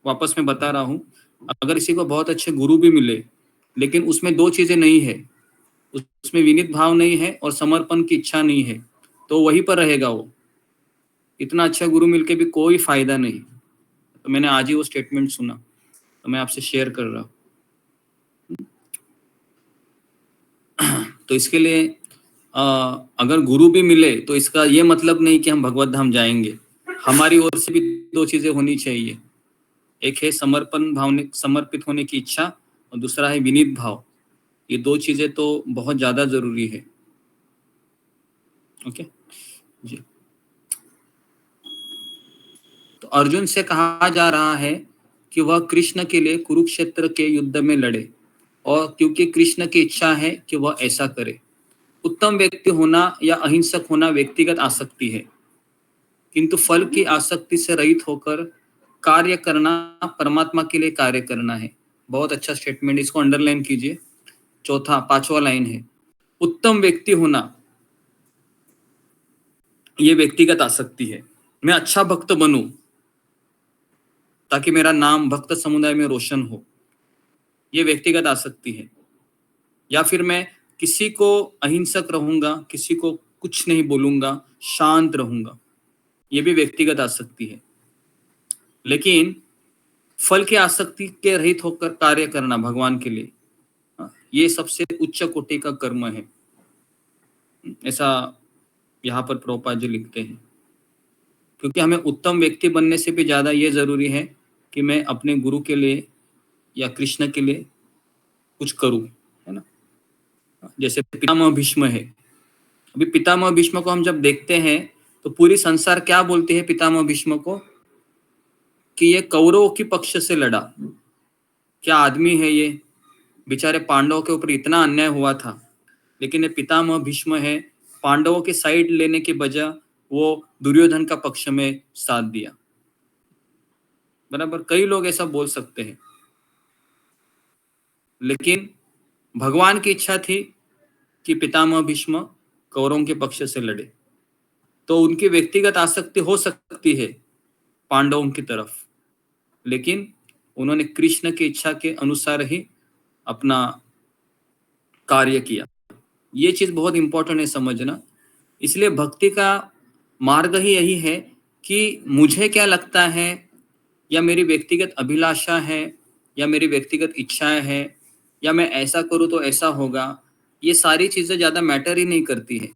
G: वापस मैं बता रहा हूं, अगर किसी को बहुत अच्छे गुरु भी मिले, लेकिन उसमें दो चीजें नहीं है, उसमें विनीत भाव नहीं है और समर्पण की इच्छा नहीं है, तो वहीं पर रहेगा वो, इतना अच्छा गुरु मिलके भी कोई फायदा नहीं। तो मैंने आज ही वो स्टेटमेंट सुना, तो मैं आपसे शेयर कर रहा हूं। तो इसके लिए अगर गुरु भी मिले तो इसका ये मतलब नहीं कि हम भगवत धाम जाएंगे, हमारी ओर से भी दो चीजें होनी चाहिए, एक है समर्पित होने की इच्छा, और दूसरा है विनीत भाव। ये दो चीजें तो बहुत ज्यादा जरूरी है। ओके जी, तो अर्जुन से कहा जा रहा है कि वह कृष्ण के लिए कुरुक्षेत्र के युद्ध में लड़े, और क्योंकि कृष्ण की इच्छा है कि वह ऐसा करे। उत्तम व्यक्ति होना या अहिंसक होना व्यक्तिगत आसक्ति है, किंतु फल की आसक्ति से रहित होकर कार्य करना परमात्मा के लिए कार्य करना है। बहुत अच्छा स्टेटमेंट, इसको अंडरलाइन कीजिए। पांचवा लाइन है, उत्तम व्यक्ति होना ये व्यक्तिगत आसक्ति है। मैं अच्छा भक्त बनूं ताकि मेरा नाम भक्त समुदाय में रोशन हो, ये व्यक्तिगत आसक्ति है। या फिर मैं किसी को अहिंसक रहूंगा, किसी को कुछ नहीं बोलूंगा, शांत रहूंगा, ये भी व्यक्तिगत आसक्ति है। लेकिन फल की आसक्ति के रहित होकर कार्य करना भगवान के लिए, ये सबसे उच्च कोटि का कर्म है, ऐसा यहाँ पर प्रभुपाद जी लिखते हैं। क्योंकि हमें उत्तम व्यक्ति बनने से भी ज्यादा ये जरूरी है कि मैं अपने गुरु के लिए या कृष्ण के लिए कुछ करूं, है ना। जैसे पितामह भीष्म है, अभी पितामह भीष्म को हम जब देखते हैं तो पूरी संसार क्या बोलती है पितामह भीष्म को, कि ये कौरवों की पक्ष से लड़ा, क्या आदमी है ये, बेचारे पांडवों के ऊपर इतना अन्याय हुआ था, लेकिन ये पितामह भीष्म है, पांडवों के साइड लेने के बजाय वो दुर्योधन का पक्ष में साथ दिया। बराबर, कई लोग ऐसा बोल सकते हैं, लेकिन भगवान की इच्छा थी कि पितामह भीष्म कौरवों के पक्ष से लड़े। तो उनकी व्यक्तिगत आसक्ति हो सकती है पांडवों की तरफ, लेकिन उन्होंने कृष्ण की इच्छा के अनुसार ही अपना कार्य किया। ये चीज बहुत इंपॉर्टेंट है समझना। इसलिए भक्ति का मार्ग ही यही है कि मुझे क्या लगता है, या मेरी व्यक्तिगत अभिलाषा है, या मेरी व्यक्तिगत इच्छाएं है, या मैं ऐसा करूं तो ऐसा होगा, ये सारी चीजें ज्यादा मैटर ही नहीं करती है।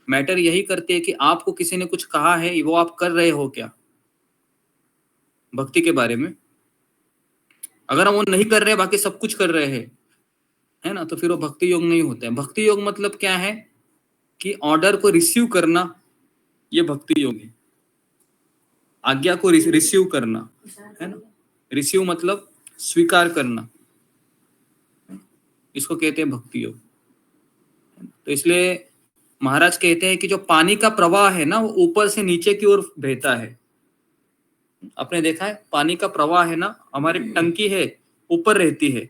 G: मैटर यही करती है कि आपको किसी ने कुछ कहा है, वो आप कर रहे हो क्या भक्ति के बारे में। अगर हम वो नहीं कर रहे, बाकी सब कुछ कर रहे हैं, है ना, तो फिर वो भक्ति योग नहीं होता है। भक्ति योग मतलब क्या है कि ऑर्डर को रिसीव करना, ये भक्ति योग है। आज्ञा को रिसीव करना, है ना, रिसीव मतलब स्वीकार करना, इसको कहते हैं भक्ति योग। तो इसलिए महाराज कहते हैं कि जो पानी का प्रवाह है ना, वो ऊपर से नीचे की ओर बहता है। आपने देखा है पानी का प्रवाह है ना, हमारी टंकी है ऊपर रहती है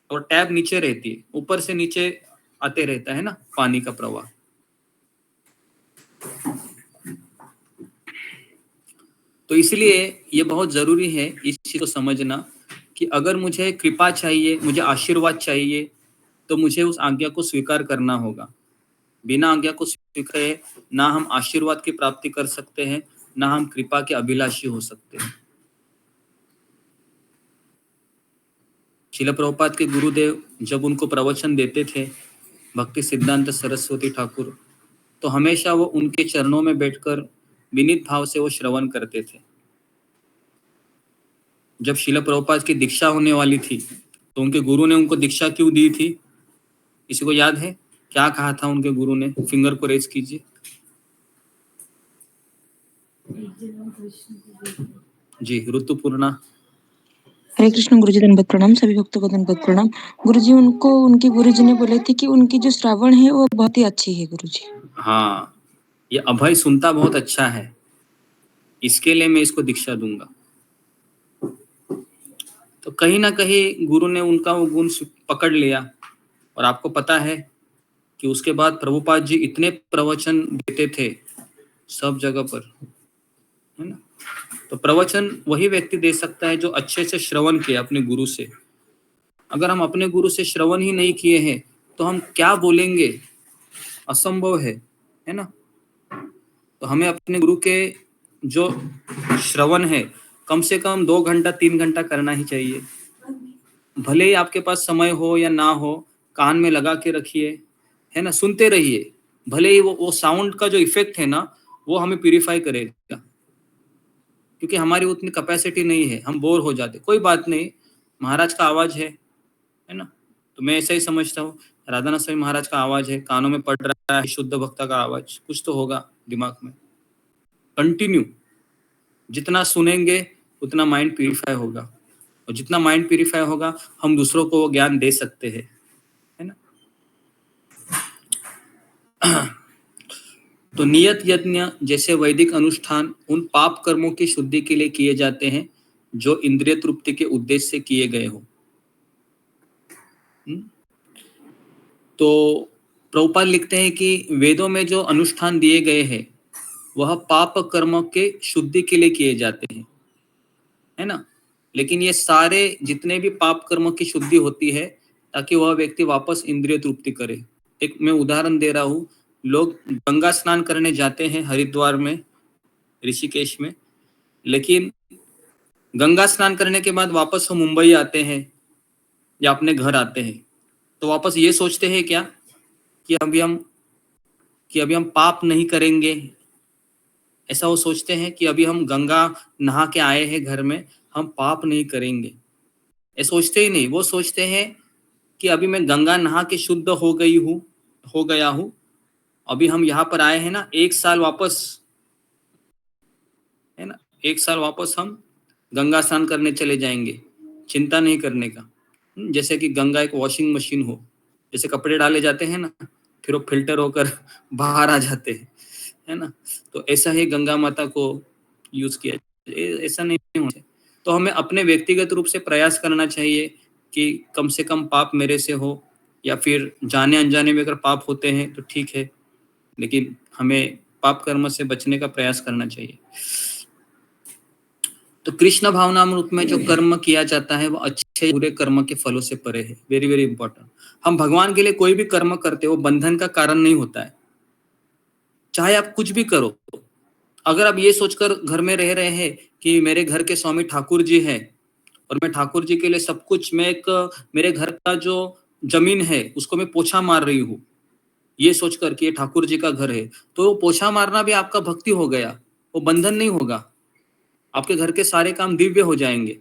G: और टैब नीचे रहती है, ऊपर से नीचे आते रहता है ना पानी का प्रवाह। तो इसलिए ये बहुत जरूरी है इस चीज को समझना कि अगर मुझे कृपा चाहिए, मुझे आशीर्वाद चाहिए, तो मुझे उस आज्ञा को स्वीकार करना होगा। बिना आज्ञा को स्वीकारे ना हम आशीर्वाद की प्राप्ति कर सकते हैं, ना हम कृपा के अभिलाषी हो सकते हैं। श्रील प्रभुपाद के गुरुदेव जब उनको प्रवचन देते थे, भक्ति सिद्धांत सरस्वती ठाकुर, तो हमेशा वो उनके चरणों में बैठकर विनीत भाव से वो श्रवण करते थे। जब श्रील प्रभुपाद की दीक्षा होने वाली थी, तो उनके गुरु ने उनको दीक्षा क्यों दी थी, किसी को याद है? क्या कहा था उनके गुरु ने? फिंगर को रेज कीजिए। जी, ऋतुपूर्णा।
N: हरे कृष्ण गुरुजी, धन्यवाद प्रणाम। सभी भक्तों को धन्यवाद प्रणाम। गुरुजी, उनको उनके गुरुजी ने बोले थे कि उनकी जो श्रावण है वो बहुत ही अच्छी है गुरुजी।
G: हाँ, ये अभय सुनता बहुत अच्छा है, इसके लिए मैं इसको दीक्षा दूंगा। तो कहीं ना कहीं गुरु ने उनका वो गुण पकड़ लिया। और आपको पता है कि उसके बाद प्रभुपाद जी इतने प्रवचन देते थे सब जगह पर, है ना। तो प्रवचन वही व्यक्ति दे सकता है जो अच्छे से श्रवण किया अपने गुरु से। अगर हम अपने गुरु से श्रवण ही नहीं किए हैं तो हम क्या बोलेंगे, असंभव है ना। तो हमें अपने गुरु के जो श्रवण है कम से कम 2 घंटा 3 घंटा करना ही चाहिए। भले ही आपके पास समय हो या ना हो, कान में लगा के रखिए, है ना, सुनते रहिए। भले ही वो साउंड का जो इफेक्ट है ना, वो हमें प्यूरिफाई करेगा, क्योंकि हमारी उतनी कैपेसिटी नहीं है, हम बोर हो जाते। कोई बात नहीं, महाराज का आवाज है ना। तो मैं ऐसा ही समझता हूँ, राधानाथ स्वामी महाराज का आवाज है, कानों में पड़ रहा है, शुद्ध भक्ता का आवाज, कुछ तो होगा दिमाग में। कंटिन्यू जितना सुनेंगे उतना माइंड प्यूरिफाई होगा, और जितना माइंड प्यूरिफाई होगा हम दूसरों को वो ज्ञान दे सकते हैं, है ना। तो नियत यज्ञ जैसे वैदिक अनुष्ठान उन पाप कर्मों की शुद्धि के लिए किए जाते हैं जो इंद्रिय तृप्ति के उद्देश्य से किए गए हो। तो प्रभुपाद लिखते हैं कि वेदों में जो अनुष्ठान दिए गए हैं वह पाप कर्मों के शुद्धि के लिए किए जाते हैं, है ना। लेकिन ये सारे जितने भी पाप कर्मों की शुद्धि होती है ताकि वह व्यक्ति वापस इंद्रिय तृप्ति करे। एक मैं उदाहरण दे रहा हूँ, लोग गंगा स्नान करने जाते हैं हरिद्वार में, ऋषिकेश में, लेकिन गंगा स्नान करने के बाद वापस वो मुंबई आते हैं या अपने घर आते हैं, तो वापस ये सोचते हैं क्या कि अभी हम पाप नहीं करेंगे। ऐसा वो सोचते हैं कि अभी हम गंगा नहा के आए हैं घर में, हम पाप नहीं करेंगे। ये सोचते ही नहीं, वो सोचते हैं कि अभी मैं गंगा नहा के शुद्ध हो गया हूँ, अभी हम यहाँ पर आए हैं ना, 1 साल वापस, है ना, 1 साल वापस हम गंगा स्नान करने चले जाएंगे, चिंता नहीं करने का। जैसे कि गंगा एक वॉशिंग मशीन हो, जैसे कपड़े डाले जाते हैं ना, फिर वो फिल्टर होकर बाहर आ जाते हैं, है ना। तो ऐसा ही गंगा माता को यूज किया, ऐसा नहीं होना चाहिए। तो हमें अपने व्यक्तिगत रूप से प्रयास करना चाहिए कि कम से कम पाप मेरे से हो, या फिर जाने अनजाने में अगर पाप होते हैं तो ठीक है, लेकिन हमें पाप कर्म से बचने का प्रयास करना चाहिए। तो कृष्ण भावनामृत में जो कर्म किया जाता है वो अच्छे बुरे कर्म के फलों से परे है। Very very important. हम भगवान के लिए कोई भी कर्म करते हो बंधन का कारण नहीं होता है, चाहे आप कुछ भी करो। अगर आप ये सोचकर घर में रह रहे हैं कि मेरे घर के स्वामी ठाकुर जी हैं और मैं ठाकुर जी के लिए सब कुछ, मैं मेरे घर का जो जमीन है उसको मैं पोछा मार रही हूँ, ये सोचकर कि ये ठाकुर जी का घर है, तो पोछा मारना भी आपका भक्ति हो गया, वो बंधन नहीं होगा। आपके घर के सारे काम दिव्य हो जाएंगे,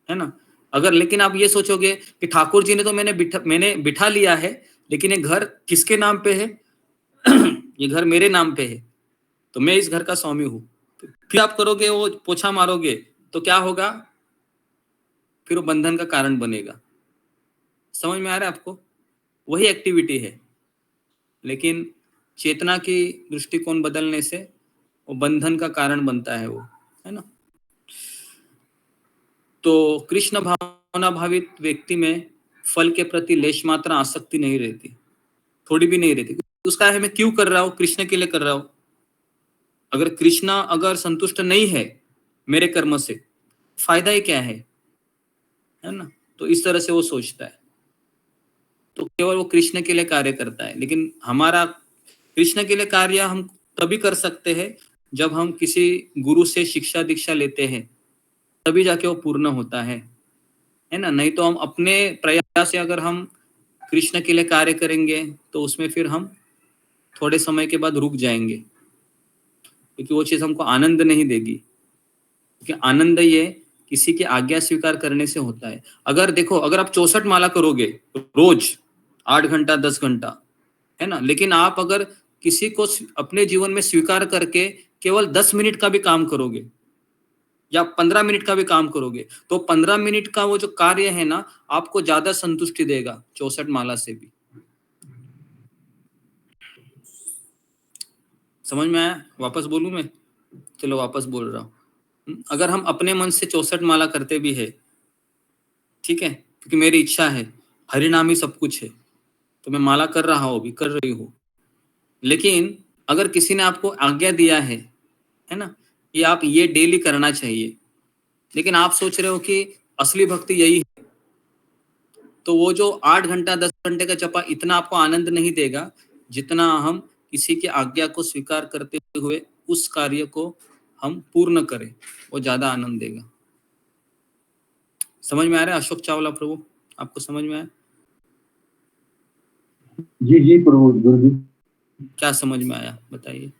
G: है ना। अगर लेकिन आप ये सोचोगे कि ठाकुर जी ने तो मैंने बिठा लिया है, लेकिन ये घर किसके नाम पे है ये घर मेरे नाम पे है, तो मैं इस घर का स्वामी हूं, फिर आप करोगे वो पोछा मारोगे तो क्या होगा, फिर वो बंधन का कारण बनेगा। समझ में आ रहा है आपको? वही एक्टिविटी है, लेकिन चेतना की दृष्टिकोण बदलने से वो बंधन का कारण बनता है, वो, है ना। तो कृष्ण भावना भावित व्यक्ति में फल के प्रति लेश मात्रा आसक्ति नहीं रहती, थोड़ी भी नहीं रहती। उसका है मैं क्यों कर रहा हूँ, कृष्ण के लिए कर रहा हूँ। अगर कृष्ण अगर संतुष्ट नहीं है मेरे कर्म से, फायदा ही क्या है ना। तो इस तरह से वो सोचता है, तो केवल वो कृष्ण के लिए कार्य करता है। लेकिन हमारा कृष्ण के लिए कार्य हम तभी कर सकते हैं जब हम किसी गुरु से शिक्षा दीक्षा लेते हैं, तभी जाके वो पूर्ण होता है ना। नहीं तो हम अपने प्रयास से अगर हम कृष्ण के लिए कार्य करेंगे तो उसमें फिर हम थोड़े समय के बाद रुक जाएंगे, क्योंकि वो चीज हमको आनंद नहीं देगी। क्योंकि आनंद ये किसी की आज्ञा स्वीकार करने से होता है। अगर देखो, अगर आप 64 माला करोगे रोज 8 घंटा 10 घंटा, है ना, लेकिन आप अगर किसी को अपने जीवन में स्वीकार करके केवल 10 मिनट का भी काम करोगे या 15 मिनट का भी काम करोगे, तो 15 मिनट का वो जो कार्य है ना, आपको ज्यादा संतुष्टि देगा 64 माला से भी। समझ में आया? वापस बोलूं मैं? चलो वापस बोल रहा हूं। अगर हम अपने मन से 64 माला करते भी है, ठीक है, क्योंकि मेरी इच्छा है, हरिनाम ही सब कुछ है, तो मैं माला कर रहा हूं, भी कर रही हूँ। लेकिन अगर किसी ने आपको आज्ञा दिया है ना, कि आप ये डेली करना चाहिए, लेकिन आप सोच रहे हो कि असली भक्ति यही है, तो वो जो 8 घंटा 10 घंटे का जपा इतना आपको आनंद नहीं देगा जितना हम किसी की आज्ञा को स्वीकार करते हुए उस कार्य को हम पूर्ण करें, वो ज्यादा आनंद देगा। समझ में आ रहा है अशोक चावला प्रभु? आपको समझ में आया?
C: जी जी प्रभु, गुरु जी।
G: क्या समझ में आया बताइए?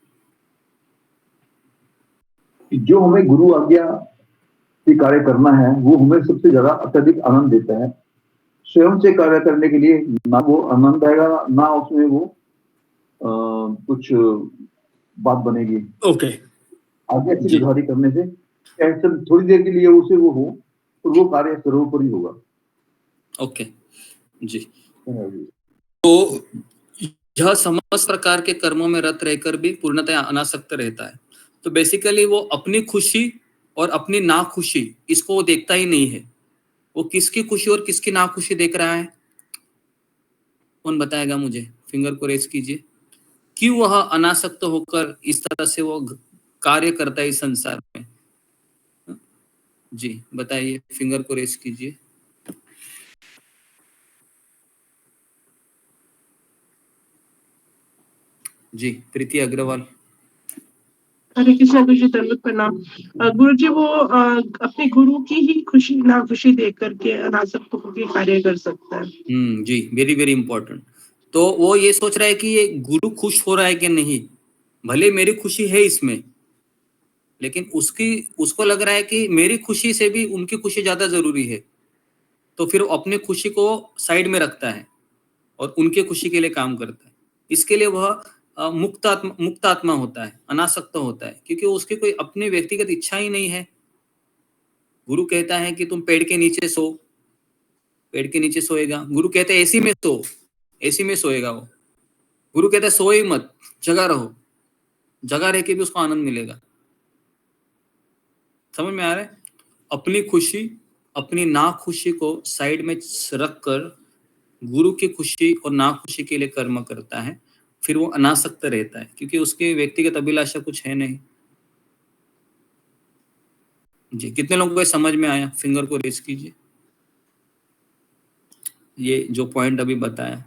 C: जो हमें गुरु आज्ञा से कार्य करना है वो हमें सबसे ज्यादा अत्यधिक आनंद देता है। स्वयं से कार्य करने के लिए ना वो आनंद आएगा, ना उसमें वो कुछ बात बनेगी।
G: ओके।
C: आज्ञा से कार्य करने से थोड़ी देर के लिए उसे वो हो, और वो कार्य सर्वोपरि होगा।
G: ओके जी। तो यह समस्त प्रकार के कर्मों में रत रहकर भी पूर्णतः अनासक्त रहता है। तो बेसिकली वो अपनी खुशी और अपनी नाखुशी इसको वो देखता ही नहीं है। वो किसकी खुशी और किसकी नाखुशी देख रहा है? कौन बताएगा मुझे? फिंगर को रेज कीजिए। क्यों वह अनासक्त होकर इस तरह से वो कार्य करता है इस संसार में? जी बताइए, फिंगर को रेज कीजिए। जी प्रीति अग्रवाल।
O: हरे कृष्णा गुरु जी, दंडवत प्रणाम। गुरु जी, वो अपने गुरु की ही खुशी नाखुशी देख करके अनासक्त होकर कार्य कर सकता है।
G: जी, वेरी वेरी इंपॉर्टेंट। तो वो ये सोच रहा है कि ये गुरु खुश हो रहा है कि नहीं, भले मेरी खुशी है इसमें, लेकिन उसको लग रहा है कि मेरी खुशी से भी उनकी खुशी ज्यादा जरूरी है, तो फिर अपने खुशी को साइड में रखता है और उनके खुशी के लिए काम करता है। इसके लिए वह मुक्त आत्मा होता है, अनासक्त होता है, क्योंकि उसकी कोई अपनी व्यक्तिगत इच्छा ही नहीं है। गुरु कहता है कि तुम पेड़ के नीचे सो, पेड़ के नीचे सोएगा। गुरु कहते हैं एसी में सो, एसी में सोएगा वो। गुरु कहता है सो ही मत, जगा रहो, जगा रह के भी उसको आनंद मिलेगा। समझ में आ रहा है? अपनी खुशी, अपनी नाखुशी को साइड में रख कर गुरु की खुशी और नाखुशी के लिए कर्म करता है, फिर वो अनासक्त रहता है, क्योंकि उसके व्यक्तिगत अभिलाषा कुछ है नहीं। जी, कितने लोगों को समझ में आया? फिंगर को रेज कीजिए। ये जो पॉइंट अभी बताया।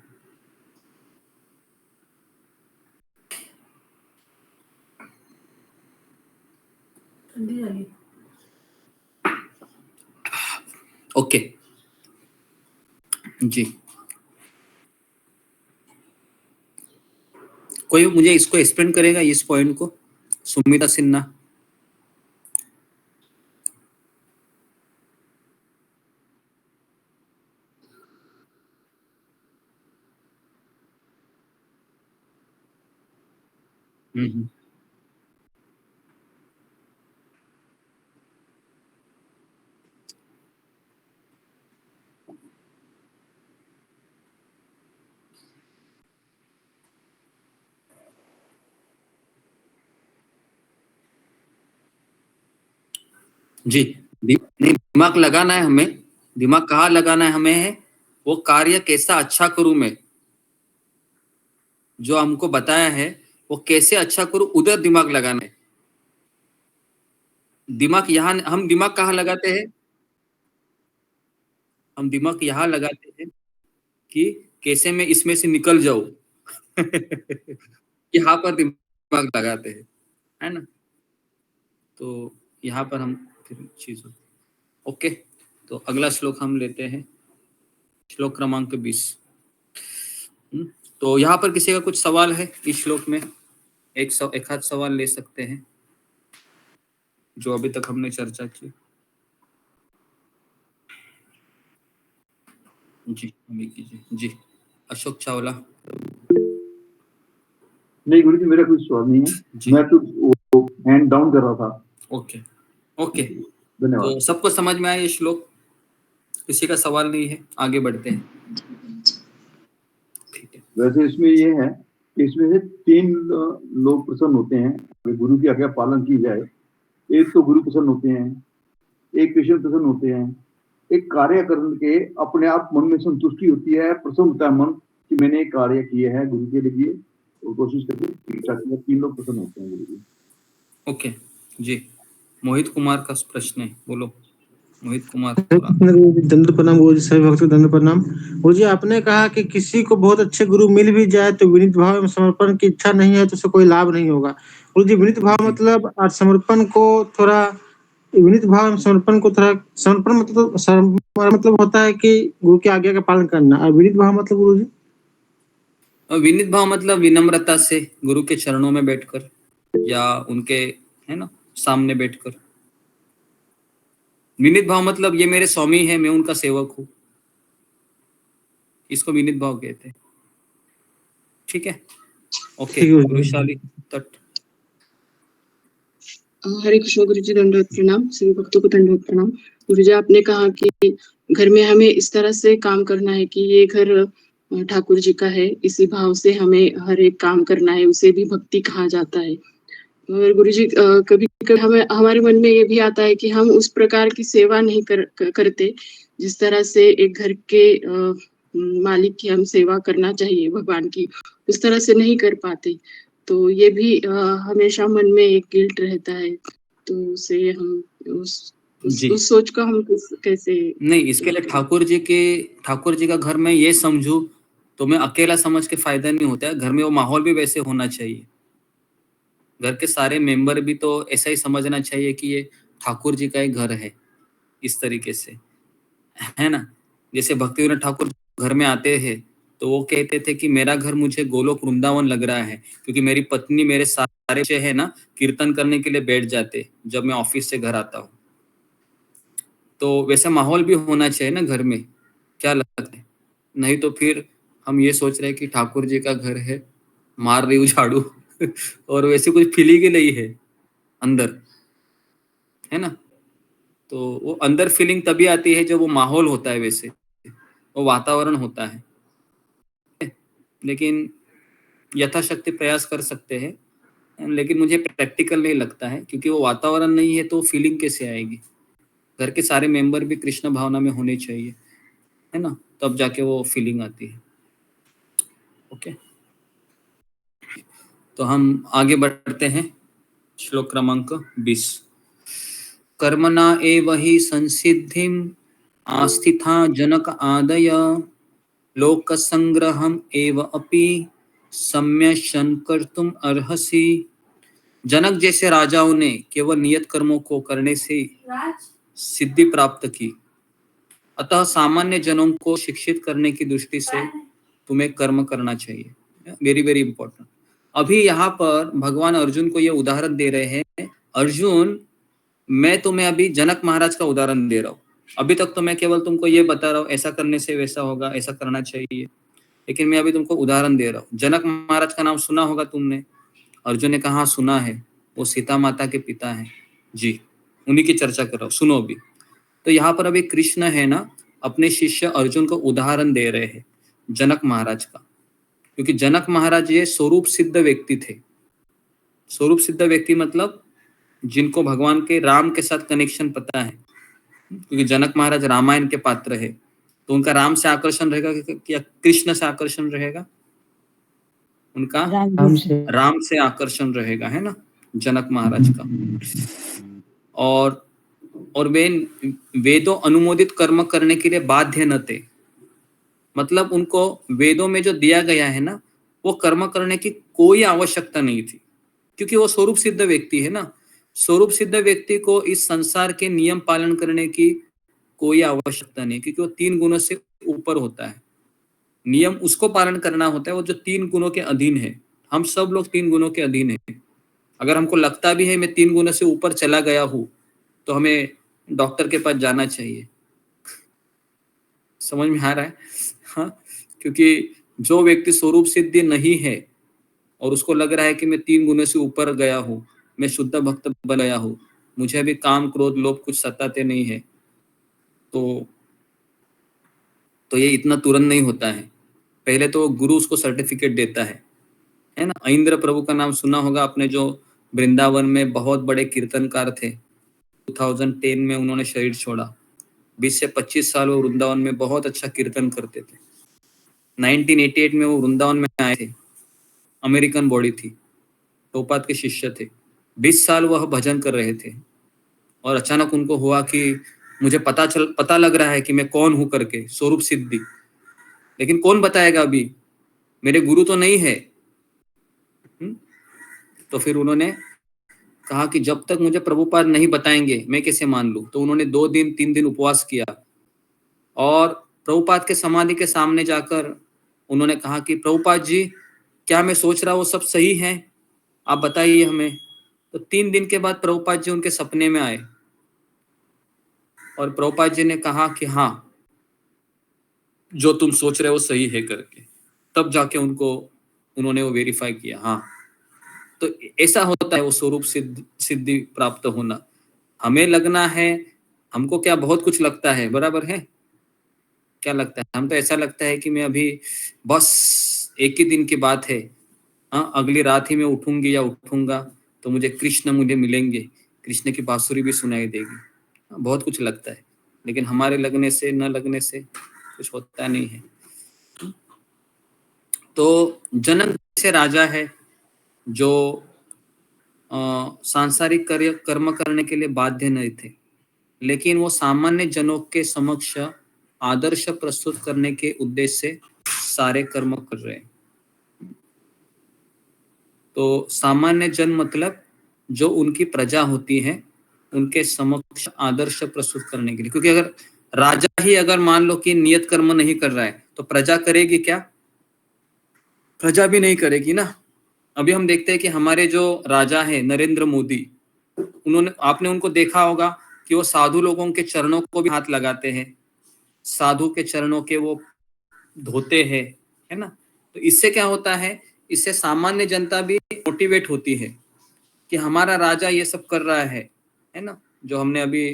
G: ओके जी, कोई मुझे इसको एक्सप्लेन करेगा, इस पॉइंट को? सुमिता सिन्हा। जी, दिमाग लगाना है हमें। दिमाग कहाँ लगाना है हमें? है वो कार्य कैसा अच्छा करूं मैं, जो हमको बताया है वो कैसे अच्छा करूं, उधर दिमाग लगाना है। दिमाग यहाँ, हम दिमाग कहाँ लगाते हैं? हम दिमाग यहाँ लगाते हैं कि कैसे मैं इसमें से निकल जाऊं। यहाँ पर दिमाग लगाते हैं, है ना? तो यहाँ पर हम फिर चीज होती है। ओके, तो अगला श्लोक हम लेते हैं, श्लोक क्रमांक 20। तो यहाँ पर किसी का कुछ सवाल है इस श्लोक में? एक आध सवाल ले सकते हैं जो अभी तक हमने चर्चा की। जी अभी कीजिए। जी अशोक चावला।
C: नहीं गुरु जी, मेरा कोई सवाल नहीं है, मैं तो हैंड डाउन कर रहा था।
G: ओके ओके,
C: धन्यवाद।
G: तो सबको समझ में आया ये श्लोक? किसी का सवाल नहीं है? आगे बढ़ते हैं। ठीक है।
C: वैसे इसमें ये है कि इसमें से 3 लोग प्रसन्न होते हैं, गुरु की आज्ञा पालन की जाए। एक तो गुरु प्रसन्न होते हैं, एक कृष्ण प्रसन्न होते हैं, एक कार्य करने के अपने आप मन में संतुष्टि होती है, प्रसन्न होता है मन कि मैंने एक कार्य किए हैं गुरु के लिए, तो कोशिश करके 3 लोग प्रसन्न होते हैं गुरु जी।
G: ओके जी, मोहित कुमार का प्रश्न है, बोलो मोहित कुमार।
P: दंड प्रणाम गुरु जी, सभी भक्तों को दंड प्रणाम। गुरु जी, आपने कहा कि किसी को बहुत अच्छे गुरु मिल भी जाए तो विनीत भाव एवं समर्पण की इच्छा नहीं है तो उसे कोई लाभ नहीं होगा। गुरु जी, विनीत भाव मतलब और समर्पण को थोड़ा, विनीत भाव एवं समर्पण को थोड़ा, समर्पण मतलब होता है कि गुरु की आज्ञा का पालन करना, और विनीत भाव मतलब गुरु जी?
G: विनीत भाव मतलब विनम्रता से गुरु के चरणों में बैठकर या उनके, है ना, सामने बैठकर। विनीत भाव मतलब ये मेरे स्वामी है, मैं उनका सेवक हूं, इसको विनीत भाव कहते हैं। ठीक है, ओके। गुरुशाली तट।
I: हरे कृष्ण गुरु जी, दंडवत प्रणाम। सभी भक्तों को दंडवत प्रणाम। गुरु जी, आपने कहा कि घर में हमें इस तरह से काम करना है कि ये घर ठाकुर जी का है, इसी भाव से हमें हर एक काम करना है, उसे भी भक्ति कहा जाता है। और गुरु जी, कभी कभी हमें, हमारे मन में ये भी आता है कि हम उस प्रकार की सेवा नहीं करते जिस तरह से एक घर के मालिक की हम सेवा करना चाहिए भगवान की, उस तरह से नहीं कर पाते। तो ये भी हमेशा मन में एक गिल्ट रहता है। तो उसे हम
G: जी
I: उस सोच का हम कैसे
G: नहीं, इसके लिए ठाकुर जी का घर में ये समझू तो मैं अकेला समझ के फायदा नहीं होता है। घर में वो माहौल भी वैसे होना चाहिए। घर के सारे मेंबर भी तो ऐसा ही समझना चाहिए कि ये ठाकुर जी का ही घर है, इस तरीके से, है ना। जैसे भक्तिविनोद ठाकुर घर में आते हैं तो वो कहते थे कि मेरा घर मुझे गोलोक वृंदावन लग रहा है, क्योंकि मेरी पत्नी मेरे सारे बच्चे है ना कीर्तन करने के लिए बैठ जाते जब मैं ऑफिस से घर आता हूँ। तो वैसा माहौल भी होना चाहिए ना घर में, क्या लगता है? नहीं तो फिर हम ये सोच रहे हैं कि ठाकुर जी का घर है, मार रही हूँ झाड़ू और वैसे कुछ फीलिंग ही नहीं है अंदर, है ना। तो वो अंदर फीलिंग तभी आती है जब वो माहौल होता है, वैसे वो वातावरण होता है। लेकिन यथाशक्ति प्रयास कर सकते हैं, लेकिन मुझे प्रैक्टिकल नहीं लगता है, क्योंकि वो वातावरण नहीं है तो फीलिंग कैसे आएगी। घर के सारे मेंबर भी कृष्ण भावना में होने चाहिए, है ना, तब जाके वो फीलिंग आती है। ओके, तो हम आगे बढ़ते हैं। श्लोक क्रमांक 20। कर्मणा एव हि संसिद्धिम आस्थिता जनक आदय लोक संग्रहम एव अपि सम्यशन कर्तुम अर्हसि। जनक जैसे राजाओं ने केवल नियत कर्मों को करने से सिद्धि प्राप्त की, अतः सामान्य जनों को शिक्षित करने की दृष्टि से तुम्हें कर्म करना चाहिए। Very very important. अभी यहाँ पर भगवान अर्जुन को ये उदाहरण दे रहे हैं। अर्जुन, मैं तुम्हें अभी जनक महाराज का उदाहरण दे रहा हूँ। अभी तक तो मैं केवल तुमको ये बता रहा हूँ ऐसा करने से वैसा होगा, ऐसा करना चाहिए, लेकिन मैं अभी तुमको उदाहरण दे रहा हूँ। जनक महाराज का नाम सुना होगा तुमने। अर्जुन ने कहा सुना है, वो सीता माता के पिता हैं जी, उन्हीं की चर्चा कर रहा हूँ, सुनो अभी। तो यहाँ पर अभी कृष्ण है ना, अपने शिष्य अर्जुन को उदाहरण दे रहे हैं जनक महाराज का, क्योंकि जनक महाराज ये स्वरूप सिद्ध व्यक्ति थे। स्वरूप सिद्ध व्यक्ति मतलब जिनको भगवान के राम के साथ कनेक्शन पता है, क्योंकि जनक महाराज रामायण के पात्र है, तो उनका राम से आकर्षण रहेगा या कृष्ण से आकर्षण रहेगा? उनका राम से आकर्षण रहेगा, है ना, जनक महाराज का। और वे वेदों अनुमोदित कर्म करने के लिए बाध्य न थे, मतलब उनको वेदों में जो दिया गया है ना, वो कर्म करने की कोई आवश्यकता नहीं थी, क्योंकि वो स्वरूप सिद्ध व्यक्ति है ना। स्वरूप सिद्ध व्यक्ति को इस संसार के नियम पालन करने की कोई आवश्यकता नहीं, क्योंकि वो 3 गुणों से ऊपर होता है। नियम उसको पालन करना होता है वो जो 3 गुणों के अधीन है। हम सब लोग 3 गुणों के अधीन है। अगर हमको लगता भी है मैं 3 गुणों से ऊपर चला गया हूँ, तो हमें डॉक्टर के पास जाना चाहिए। समझ में आ रहा है? हाँ, क्योंकि जो व्यक्ति स्वरूप सिद्धि नहीं है और उसको लग रहा है कि मैं 3 गुणों से ऊपर गया हूँ, मैं शुद्ध भक्त बन गया हूँ, मुझे अभी काम क्रोध लोभ कुछ सताते नहीं है, तो ये इतना तुरंत नहीं होता है। पहले तो गुरु उसको सर्टिफिकेट देता है ना। इंद्र प्रभु का नाम सुना होगा आपने, जो वृंदावन में बहुत बड़े कीर्तनकार थे। 2010 में उन्होंने शरीर छोड़ा। 20 से 25 साल वो वृंदावन में बहुत अच्छा कीर्तन करते थे। 1988 में वो वृंदावन में आए थे। अमेरिकन बॉडी थी, टोपात के शिष्य थे। 20 साल वह भजन कर रहे थे और अचानक उनको हुआ कि मुझे पता लग रहा है कि मैं कौन हूं करके, स्वरूप सिद्धि। लेकिन कौन बताएगा अभी, मेरे गुरु तो नहीं है। तो फिर उन्होंने कहा कि जब तक मुझे प्रभुपाद नहीं बताएंगे मैं कैसे मान लूं। तो उन्होंने 2 दिन 3 दिन उपवास किया और प्रभुपाद के समाधि के सामने जाकर उन्होंने कहा कि प्रभुपाद जी, क्या मैं सोच रहा वो सब सही है, आप बताइए हमें। तो 3 दिन के बाद प्रभुपाद जी उनके सपने में आए और प्रभुपाद जी ने कहा कि हाँ, जो तुम सोच रहे हो सही है करके। तब जाके उन्होंने वो वेरीफाई किया। हाँ, तो ऐसा होता है वो स्वरूप सिद्धि प्राप्त होना। हमें लगना है, हमको क्या बहुत कुछ लगता है, बराबर है? क्या लगता है? हम तो ऐसा लगता है कि मैं अभी बस एक ही दिन की बात है, हाँ, अगली रात ही मैं उठूंगी या उठूंगा तो मुझे मिलेंगे, कृष्ण की बांसुरी भी सुनाई देगी। बहुत कुछ लगता है, लेकिन हमारे लगने से न लगने से कुछ होता नहीं है। तो जनक से राजा है जो सांसारिक कर्म करने के लिए बाध्य नहीं थे, लेकिन वो सामान्य जनों के समक्ष आदर्श प्रस्तुत करने के उद्देश्य से सारे कर्म कर रहे हैं। तो सामान्य जन मतलब जो उनकी प्रजा होती है, उनके समक्ष आदर्श प्रस्तुत करने के लिए, क्योंकि अगर राजा ही अगर मान लो कि नियत कर्म नहीं कर रहा है तो प्रजा करेगी क्या? प्रजा भी नहीं करेगी ना। अभी हम देखते हैं कि हमारे जो राजा है नरेंद्र मोदी, आपने उनको देखा होगा कि वो साधु लोगों के चरणों को भी हाथ लगाते हैं, साधु के चरणों के वो धोते हैं, है ना। तो इससे क्या होता है, इससे सामान्य जनता भी मोटिवेट होती है कि हमारा राजा ये सब कर रहा है ना। जो हमने अभी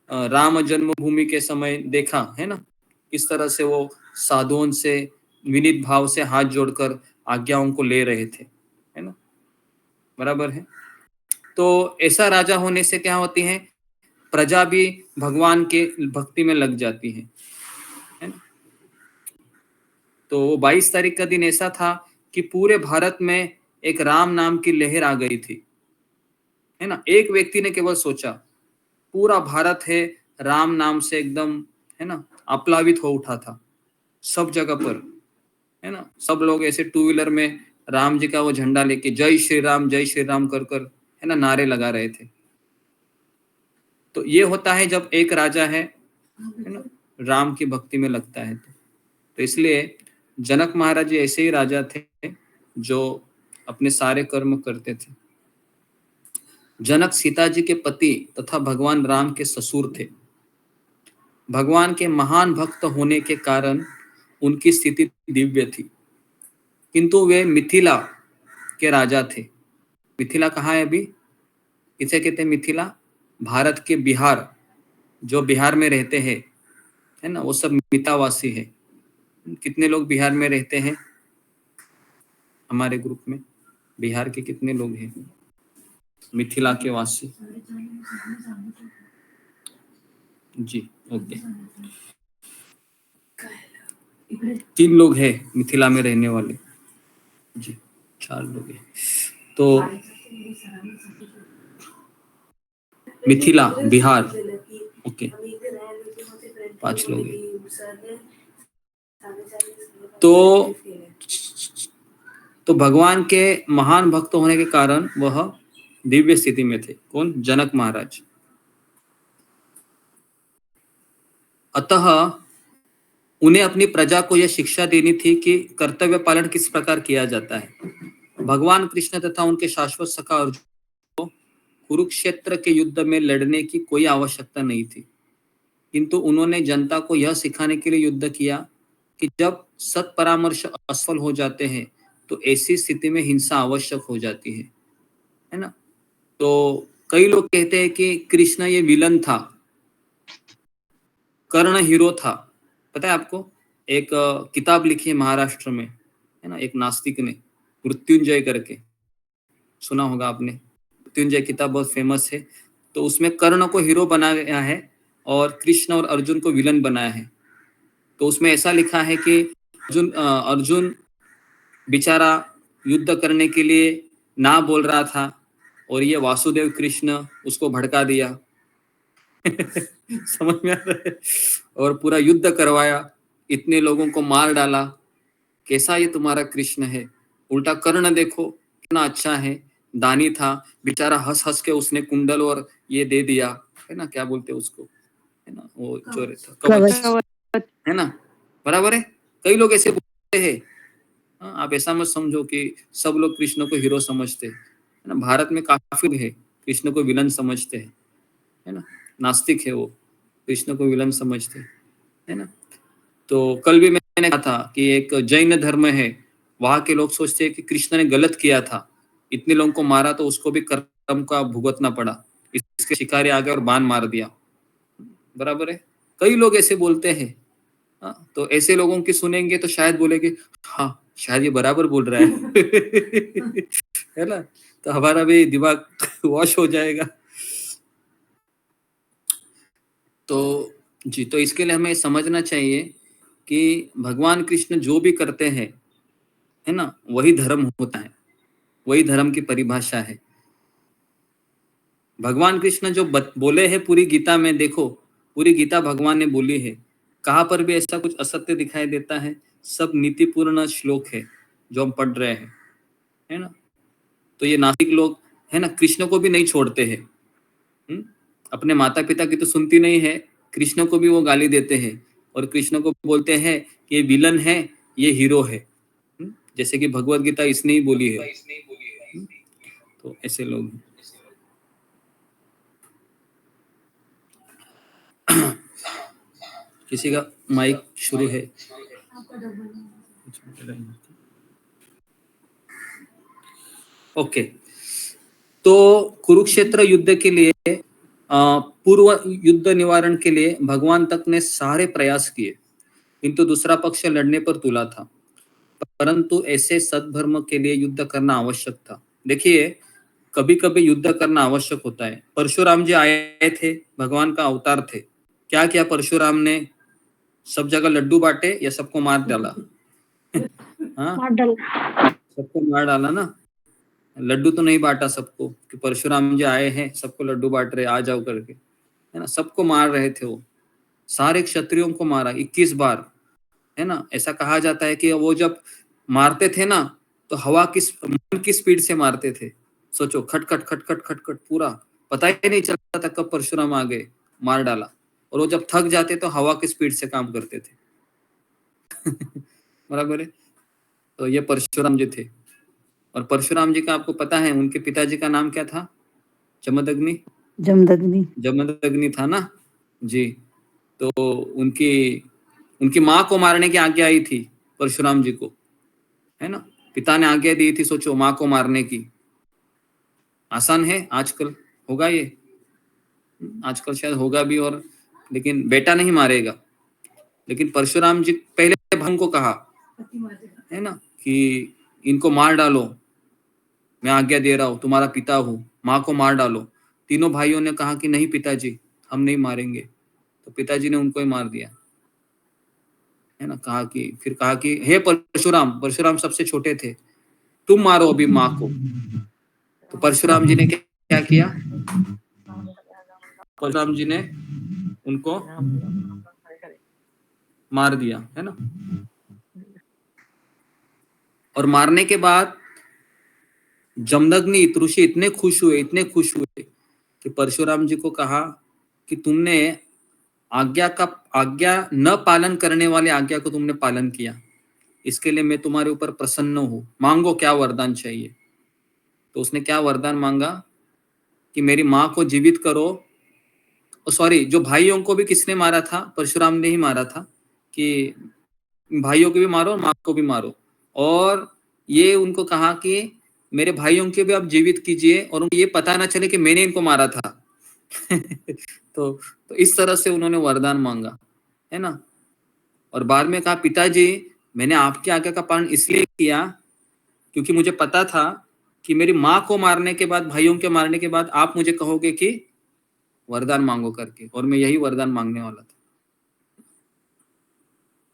G: राम जन्मभूमि के समय देखा है ना, इस तरह से वो साधुओं से विनीत भाव से हाथ जोड़कर आज्ञाओं को ले रहे थे, है ना, बराबर है। तो ऐसा राजा होने से क्या होती है, प्रजा भी भगवान के भक्ति में लग जाती है ना। तो 22 तारीख का दिन ऐसा था कि पूरे भारत में एक राम नाम की लहर आ गई थी, है ना। एक व्यक्ति ने केवल सोचा, पूरा भारत है राम नाम से एकदम, है ना, आप्लावित हो उठा था सब जगह पर, है ना। सब लोग ऐसे टू व्हीलर में राम जी का वो झंडा लेके जय श्री राम कर कर, है ना, नारे लगा रहे थे। तो ये होता है जब एक राजा है ना, राम की भक्ति में लगता है। तो इसलिए जनक महाराज जी ऐसे ही राजा थे जो अपने सारे कर्म करते थे। जनक सीता जी के पति तथा भगवान राम के ससुर थे। भगवान के महान भक्त होने के कारण उनकी स्थिति दिव्य थी, किंतु वे मिथिला के राजा थे। मिथिला कहाँ है अभी? इसे कहते हैं मिथिला, भारत के बिहार, जो बिहार में रहते हैं, है ना, वो सब मितावासी है। कितने लोग बिहार में रहते हैं? हमारे ग्रुप में बिहार के कितने लोग हैं मिथिला के वासी? जी, ओके, 3 लोग हैं मिथिला में रहने वाले जी, 4 लोग हैं। तो मिथिला बिहार, ओके, 5 लोग हैं। तो भगवान के महान भक्त होने के कारण वह दिव्य स्थिति में थे। कौन? जनक महाराज। अतः उन्हें अपनी प्रजा को यह शिक्षा देनी थी कि कर्तव्य पालन किस प्रकार किया जाता है। भगवान कृष्ण तथा उनके शाश्वत सखा अर्जुन को कुरुक्षेत्र के युद्ध में लड़ने की कोई आवश्यकता नहीं थी, किंतु उन्होंने जनता को यह सिखाने के लिए युद्ध किया कि जब सत परामर्श असफल हो जाते हैं तो ऐसी स्थिति में हिंसा आवश्यक हो जाती है ना। तो कई लोग कहते हैं कि कृष्ण ये विलन था, कर्ण हीरो था। पता है आपको, एक किताब लिखी है महाराष्ट्र में, है ना, एक नास्तिक ने, मृत्युंजय करके, सुना होगा आपने। मृत्युंजय किताब बहुत फेमस है। तो उसमें कर्ण को हीरो बनाया है और कृष्ण और अर्जुन को विलन बनाया है। तो उसमें ऐसा लिखा है कि अर्जुन बेचारा युद्ध करने के लिए ना बोल रहा था और ये वासुदेव कृष्ण उसको भड़का दिया समझ में आ रहा है, और पूरा युद्ध करवाया, इतने लोगों को मार डाला। कैसा ये तुम्हारा कृष्ण है? उल्टा कर्ण देखो कितना अच्छा है, दानी था बेचारा, हंस हंस के उसने कुंडल और ये दे दिया, है ना, क्या बोलते उसको, है ना, वो जो रहता कवच, है ना, बराबर है। कई लोग ऐसे बोलते हैं। आप ऐसा मत समझो कि सब लोग कृष्ण को हीरो समझते हैं, है ना। भारत में काफी है कृष्ण को विलन समझते हैं, है ना, नास्तिक है वो, कृष्ण को विलन समझते हैं, है ना। तो कल भी मैंने कहा था कि एक जैन धर्म है, वहां के लोग सोचते हैं कि कृष्ण ने गलत किया था, इतने लोगों को मारा तो उसको भी कर्म का भुगतना पड़ा, इसके शिकारी आ गए और बाण मार दिया, बराबर है। कई लोग ऐसे बोलते हैं। तो ऐसे लोगों की सुनेंगे तो शायद बोलेंगे हाँ शायद ये बराबर बोल रहा है है ना, तो हमारा भी दिमाग वॉश हो जाएगा। तो जी, तो इसके लिए हमें समझना चाहिए कि भगवान कृष्ण जो भी करते हैं, है ना, वही धर्म होता है, वही धर्म की परिभाषा है। भगवान कृष्ण जो बोले हैं पूरी गीता में, देखो पूरी गीता भगवान ने बोली है, कहाँ पर भी ऐसा कुछ असत्य दिखाई देता है, सब नीतिपूर्ण श्लोक है जो हम पढ़ रहे हैं, है ना। तो ये नास्तिक लोग, है ना, कृष्ण को भी नहीं छोड़ते हैं, अपने माता पिता की तो सुनती नहीं है, कृष्ण को भी वो गाली देते हैं और कृष्ण को बोलते हैं कि ये विलन है, ये हीरो है, जैसे कि भगवत गीता इसने ही बोली है। तो ऐसे लोग हैं। किसी का माइक शुरू है? ओके, तो कुरुक्षेत्र युद्ध के लिए, पूर्व युद्ध निवारण के लिए भगवान तक ने सारे प्रयास किए, किंतु दूसरा पक्ष लड़ने पर तुला था, परंतु ऐसे सद्धर्म के लिए युद्ध करना आवश्यक था। देखिए, कभी कभी युद्ध करना आवश्यक होता है। परशुराम जी आए थे, भगवान का अवतार थे, क्या किया परशुराम ने? सब जगह लड्डू बांटे या सबको मार डाला? हाँ, सबको मार डाला ना। लड्डू तो नहीं बांटा सबको कि परशुराम जी आए हैं सबको लड्डू बांट रहे, आ जाओ करके, है ना। सबको मार रहे थे वो, सारे क्षत्रियों को मारा 21 बार, है ना। ऐसा कहा जाता है कि वो जब मारते थे ना तो हवा की स्पीड से मारते थे। सोचो, खट खट खट खट खट खट, पूरा पता ही नहीं चलता था कब परशुराम आ गए, मार डाला। और वो जब थक जाते तो हवा की स्पीड से काम करते थे। बराबर है। तो ये परशुराम जी थे। और परशुराम जी का आपको पता है उनके पिताजी का नाम क्या था? जमदग्नि। जमदग्नि था ना जी। तो उनकी माँ को मारने की आज्ञा आई थी परशुराम जी को, है ना। पिता ने आज्ञा दी थी, सोचो, माँ को मारने की। आसान है? आजकल होगा ये? आजकल शायद होगा भी, और लेकिन बेटा नहीं मारेगा। लेकिन परशुराम जी पहले भगवान को कहा, है ना, कि इनको मार डालो, मैं आज्ञा दे रहा हूँ, तुम्हारा पिता हूँ, माँ को मार डालो। तीनों भाइयों ने कहा कि नहीं पिताजी, हम नहीं मारेंगे। तो पिताजी ने उनको ही मार दिया, है ना। फिर कहा कि हे परशुराम सबसे छोटे थे, तुम मारो अभी माँ को। तो परशुराम जी ने क्या किया? परशुराम जी ने उनको मार दिया, है ना। और मारने के बाद जमदग्नि ऋषि इतने खुश हुए कि परशुराम जी को कहा कि तुमने आज्ञा न पालन करने वाले आज्ञा को तुमने पालन किया, इसके लिए मैं तुम्हारे ऊपर प्रसन्न हूं, मांगो क्या वरदान चाहिए। तो उसने क्या वरदान मांगा कि मेरी माँ को जीवित करो। सॉरी, जो भाइयों को भी किसने मारा था? परशुराम ने ही मारा था, कि भाइयों को भी मारो और माँ को भी मारो। और ये उनको कहा कि मेरे भाइयों के भी आप जीवित कीजिए और उनको ये पता ना चले कि मैंने इनको मारा था। तो इस तरह से उन्होंने वरदान मांगा, है ना। और बाद में कहा, पिताजी मैंने आपकी आज्ञा का पालन इसलिए किया क्योंकि मुझे पता था कि मेरी माँ को मारने के बाद, भाइयों के मारने के बाद आप मुझे कहोगे कि वरदान मांगो करके, और मैं यही वरदान मांगने वाला था।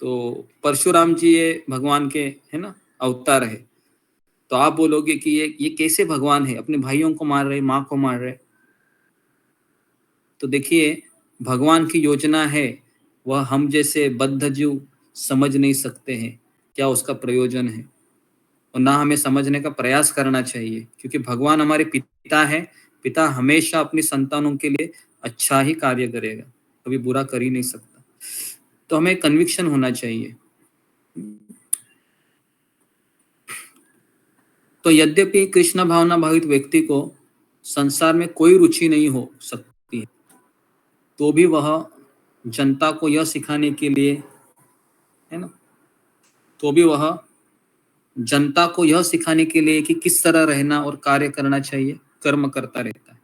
G: तो परशुराम जी ये भगवान के, है ना, अवतार है। तो आप बोलोगे कि ये कैसे भगवान है, अपने भाइयों को मार रहे, माँ को मार रहे। तो देखिए, भगवान की योजना है, वह हम जैसे बद्ध जीव समझ नहीं सकते हैं क्या उसका प्रयोजन है, और ना हमें समझने का प्रयास करना चाहिए, क्योंकि भगवान हमारे पिता है। पिता हमेशा अपनी संतानों के लिए अच्छा ही कार्य करेगा, कभी बुरा कर ही नहीं सकता। तो हमें कन्विक्शन होना चाहिए। तो यद्यपि कृष्ण भावना भावित व्यक्ति को संसार में कोई रुचि नहीं हो सकती है, तो भी वह जनता को यह सिखाने के लिए, है ना, तो भी वह जनता को यह सिखाने के लिए कि किस तरह रहना और कार्य करना चाहिए, कर्म करता रहता है।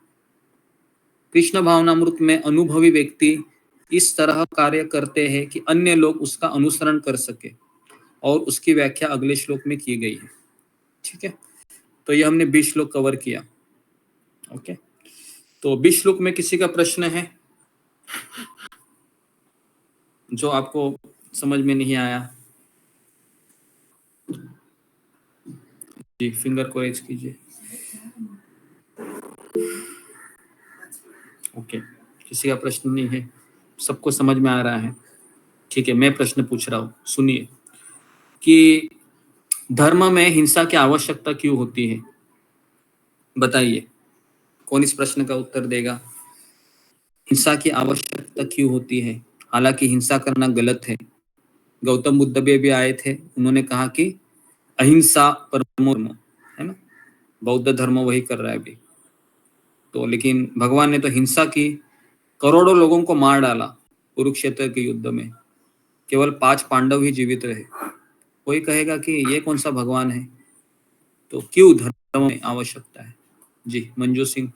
G: कृष्ण भावनामृत में अनुभवी व्यक्ति इस तरह कार्य करते हैं कि अन्य लोग उसका अनुसरण कर सके, और उसकी व्याख्या अगले श्लोक में की गई है। ठीक है, तो ये हमने 20 श्लोक कवर किया। ओके, तो 20 श्लोक में किसी का प्रश्न है? जो आपको समझ में नहीं आया जी फिंगर को रेज कीजिए। ओके, किसी का प्रश्न नहीं है, सबको समझ में आ रहा है? ठीक है, मैं प्रश्न पूछ रहा हूँ, सुनिए कि धर्म में हिंसा की आवश्यकता क्यों होती है? बताइए, कौन इस प्रश्न का उत्तर देगा? हिंसा की आवश्यकता क्यों होती है? हालांकि हिंसा करना गलत है। गौतम बुद्ध भी आए थे, उन्होंने कहा कि अहिंसा परमो धर्म, है ना? बौद्ध धर्म वही कर रहा है अभी तो, लेकिन भगवान ने तो हिंसा की, करोड़ों लोगों को मार डाला कुरुक्षेत्र के युद्ध में, केवल 5 पांडव ही जीवित रहे। कोई कहेगा कि ये कौन सा भगवान है? तो क्यों धर्म में आवश्यकता है? जी मंजू सिंह।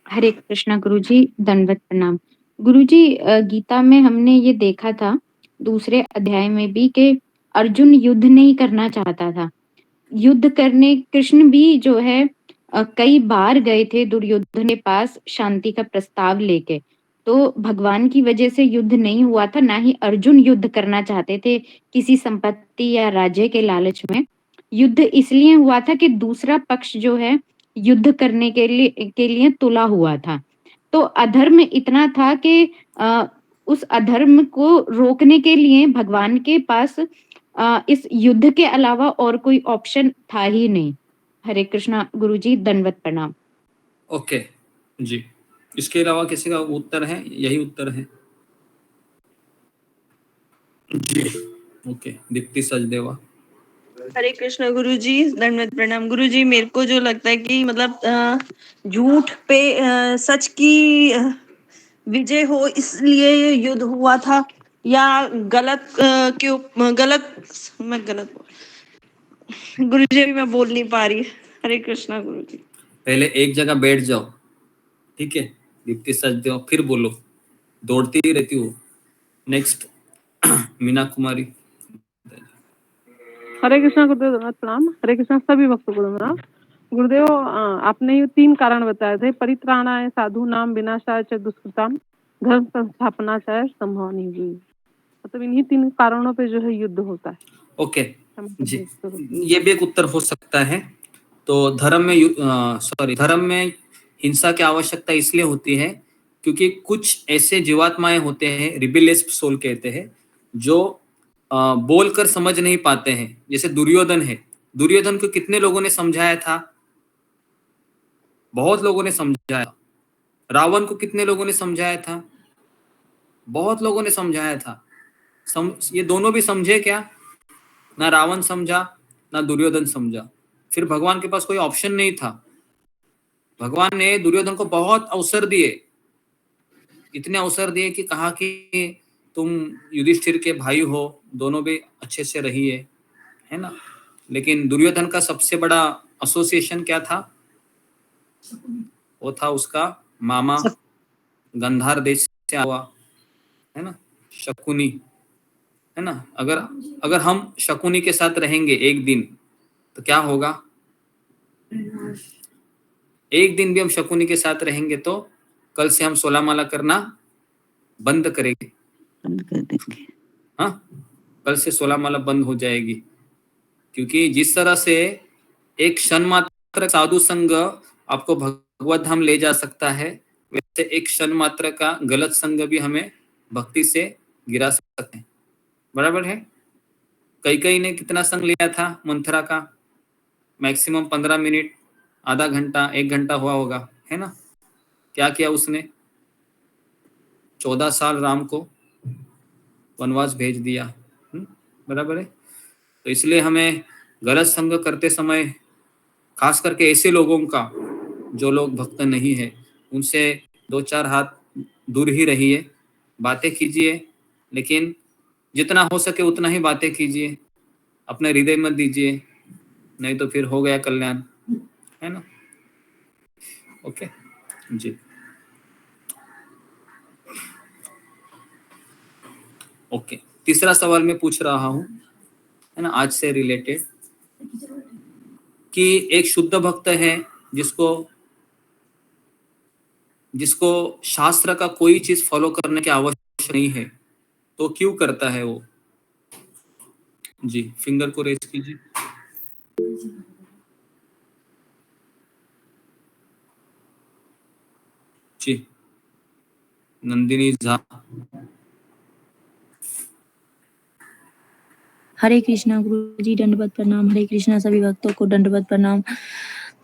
Q: हरे कृष्णा गुरुजी, दंडवत प्रणाम। गुरुजी, गीता में हमने ये देखा था दूसरे अध्याय में भी कि अर्जुन युद्ध नहीं करना चाहता था। युद्ध करने कृष्ण भी जो है कई बार गए थे दुर्योधन के पास शांति का प्रस्ताव लेके, तो भगवान की वजह से युद्ध नहीं हुआ था, ना ही अर्जुन युद्ध करना चाहते थे किसी संपत्ति या राज्य के लालच में। युद्ध इसलिए हुआ था कि दूसरा पक्ष जो है युद्ध करने के लिए तुला हुआ था। तो अधर्म इतना था कि उस अधर्म को रोकने के लिए भगवान के पास इस युद्ध के अलावा और कोई ऑप्शन था ही नहीं। हरे कृष्णा गुरुजी, दंडवत प्रणाम।
G: ओके जी, इसके अलावा किसी का उत्तर है? यही उत्तर है जी। ओके, दीप्ति सचदेवा।
B: हरे कृष्ण गुरुजी, दंडवत प्रणाम। गुरुजी, मेरे को जो लगता है कि मतलब झूठ पे सच की विजय हो इसलिए युद्ध हुआ था, या गलत मैं गलत गुरुजी अभी मैं बोल नहीं पा रही। हरे कृष्णा गुरुजी।
G: पहले एक जगह बैठ जाओ, ठीक है? दीप्ति सचदेवा, फिर बोलो, दौड़ती ही रहती हो। नेक्स्ट मीना कुमारी।
R: हरे कृष्णा गुरुदेव, दंडवत प्रणाम। हरे कृष्णा सभी भक्तों को प्रणाम। गुरुदेव, आपने ये 3 कारण बताए थे, परित्राणाय साधु नाम, विनाशाय च दुष्कृताम, धर्म संस्थापना चाहे संभव नहीं हुई। मतलब इन्हीं 3 कारणों पे जो है युद्ध होता है।
G: ओके जी, ये भी एक उत्तर हो सकता है। तो धर्म में हिंसा की आवश्यकता इसलिए होती है क्योंकि कुछ ऐसे जीवात्माएं होते हैं, रिबेलियस सोल कहते हैं, जो बोलकर समझ नहीं पाते हैं। जैसे दुर्योधन है, दुर्योधन को कितने लोगों ने समझाया था? बहुत लोगों ने समझाया। रावण को कितने लोगों ने समझाया था? बहुत लोगों ने समझाया था। ये दोनों भी समझे क्या? ना रावण समझा, ना दुर्योधन समझा। फिर भगवान के पास कोई ऑप्शन नहीं था। भगवान ने दुर्योधन को बहुत अवसर दिए, इतने अवसर दिए कि कहा कि तुम युधिष्ठिर के भाई हो, दोनों भी अच्छे से रहिए, है ना? लेकिन दुर्योधन का सबसे बड़ा एसोसिएशन क्या था? वो था उसका मामा, गंधार देश से आया हुआ, है ना, शकुनी, है ना? अगर हम शकुनी के साथ रहेंगे एक दिन तो क्या होगा? एक दिन भी हम शकुनी के साथ रहेंगे तो कल से हम 16 माला करना बंद करेंगे, हाँ, कल से 16 माला बंद हो जाएगी। क्योंकि जिस तरह से एक क्षण मात्र साधु संग आपको भगवत धाम ले जा सकता है, वैसे एक क्षण मात्र का गलत संग भी हमें भक्ति से गिरा सकते हैं। बराबर है? कई ने कितना संग लिया था मंथरा का? मैक्सिमम 15 मिनट, आधा घंटा, 1 घंटा हुआ होगा, है ना? क्या किया उसने? 14 साल राम को वनवास भेज दिया। बराबर है? तो इसलिए हमें गलत संग करते समय, खास करके ऐसे लोगों का जो लोग भक्त नहीं है, उनसे 2-4 हाथ दूर ही रहिए। बातें कीजिए, लेकिन जितना हो सके उतना ही बातें कीजिए, अपने हृदय मत दीजिए, नहीं तो फिर हो गया कल्याण, है ना? ओके जी। ओके, तीसरा सवाल मैं पूछ रहा हूं, है ना, आज से रिलेटेड, कि एक शुद्ध भक्त है जिसको शास्त्र का कोई चीज फॉलो करने की आवश्यकता नहीं है, तो क्यों करता है वो? जी, फिंगर को रेज कीजिए। जी, नंदिनी झा।
N: हरे कृष्णा गुरुजी, दंडवत प्रणाम। हरे कृष्णा, सभी भक्तों को दंडवत प्रणाम।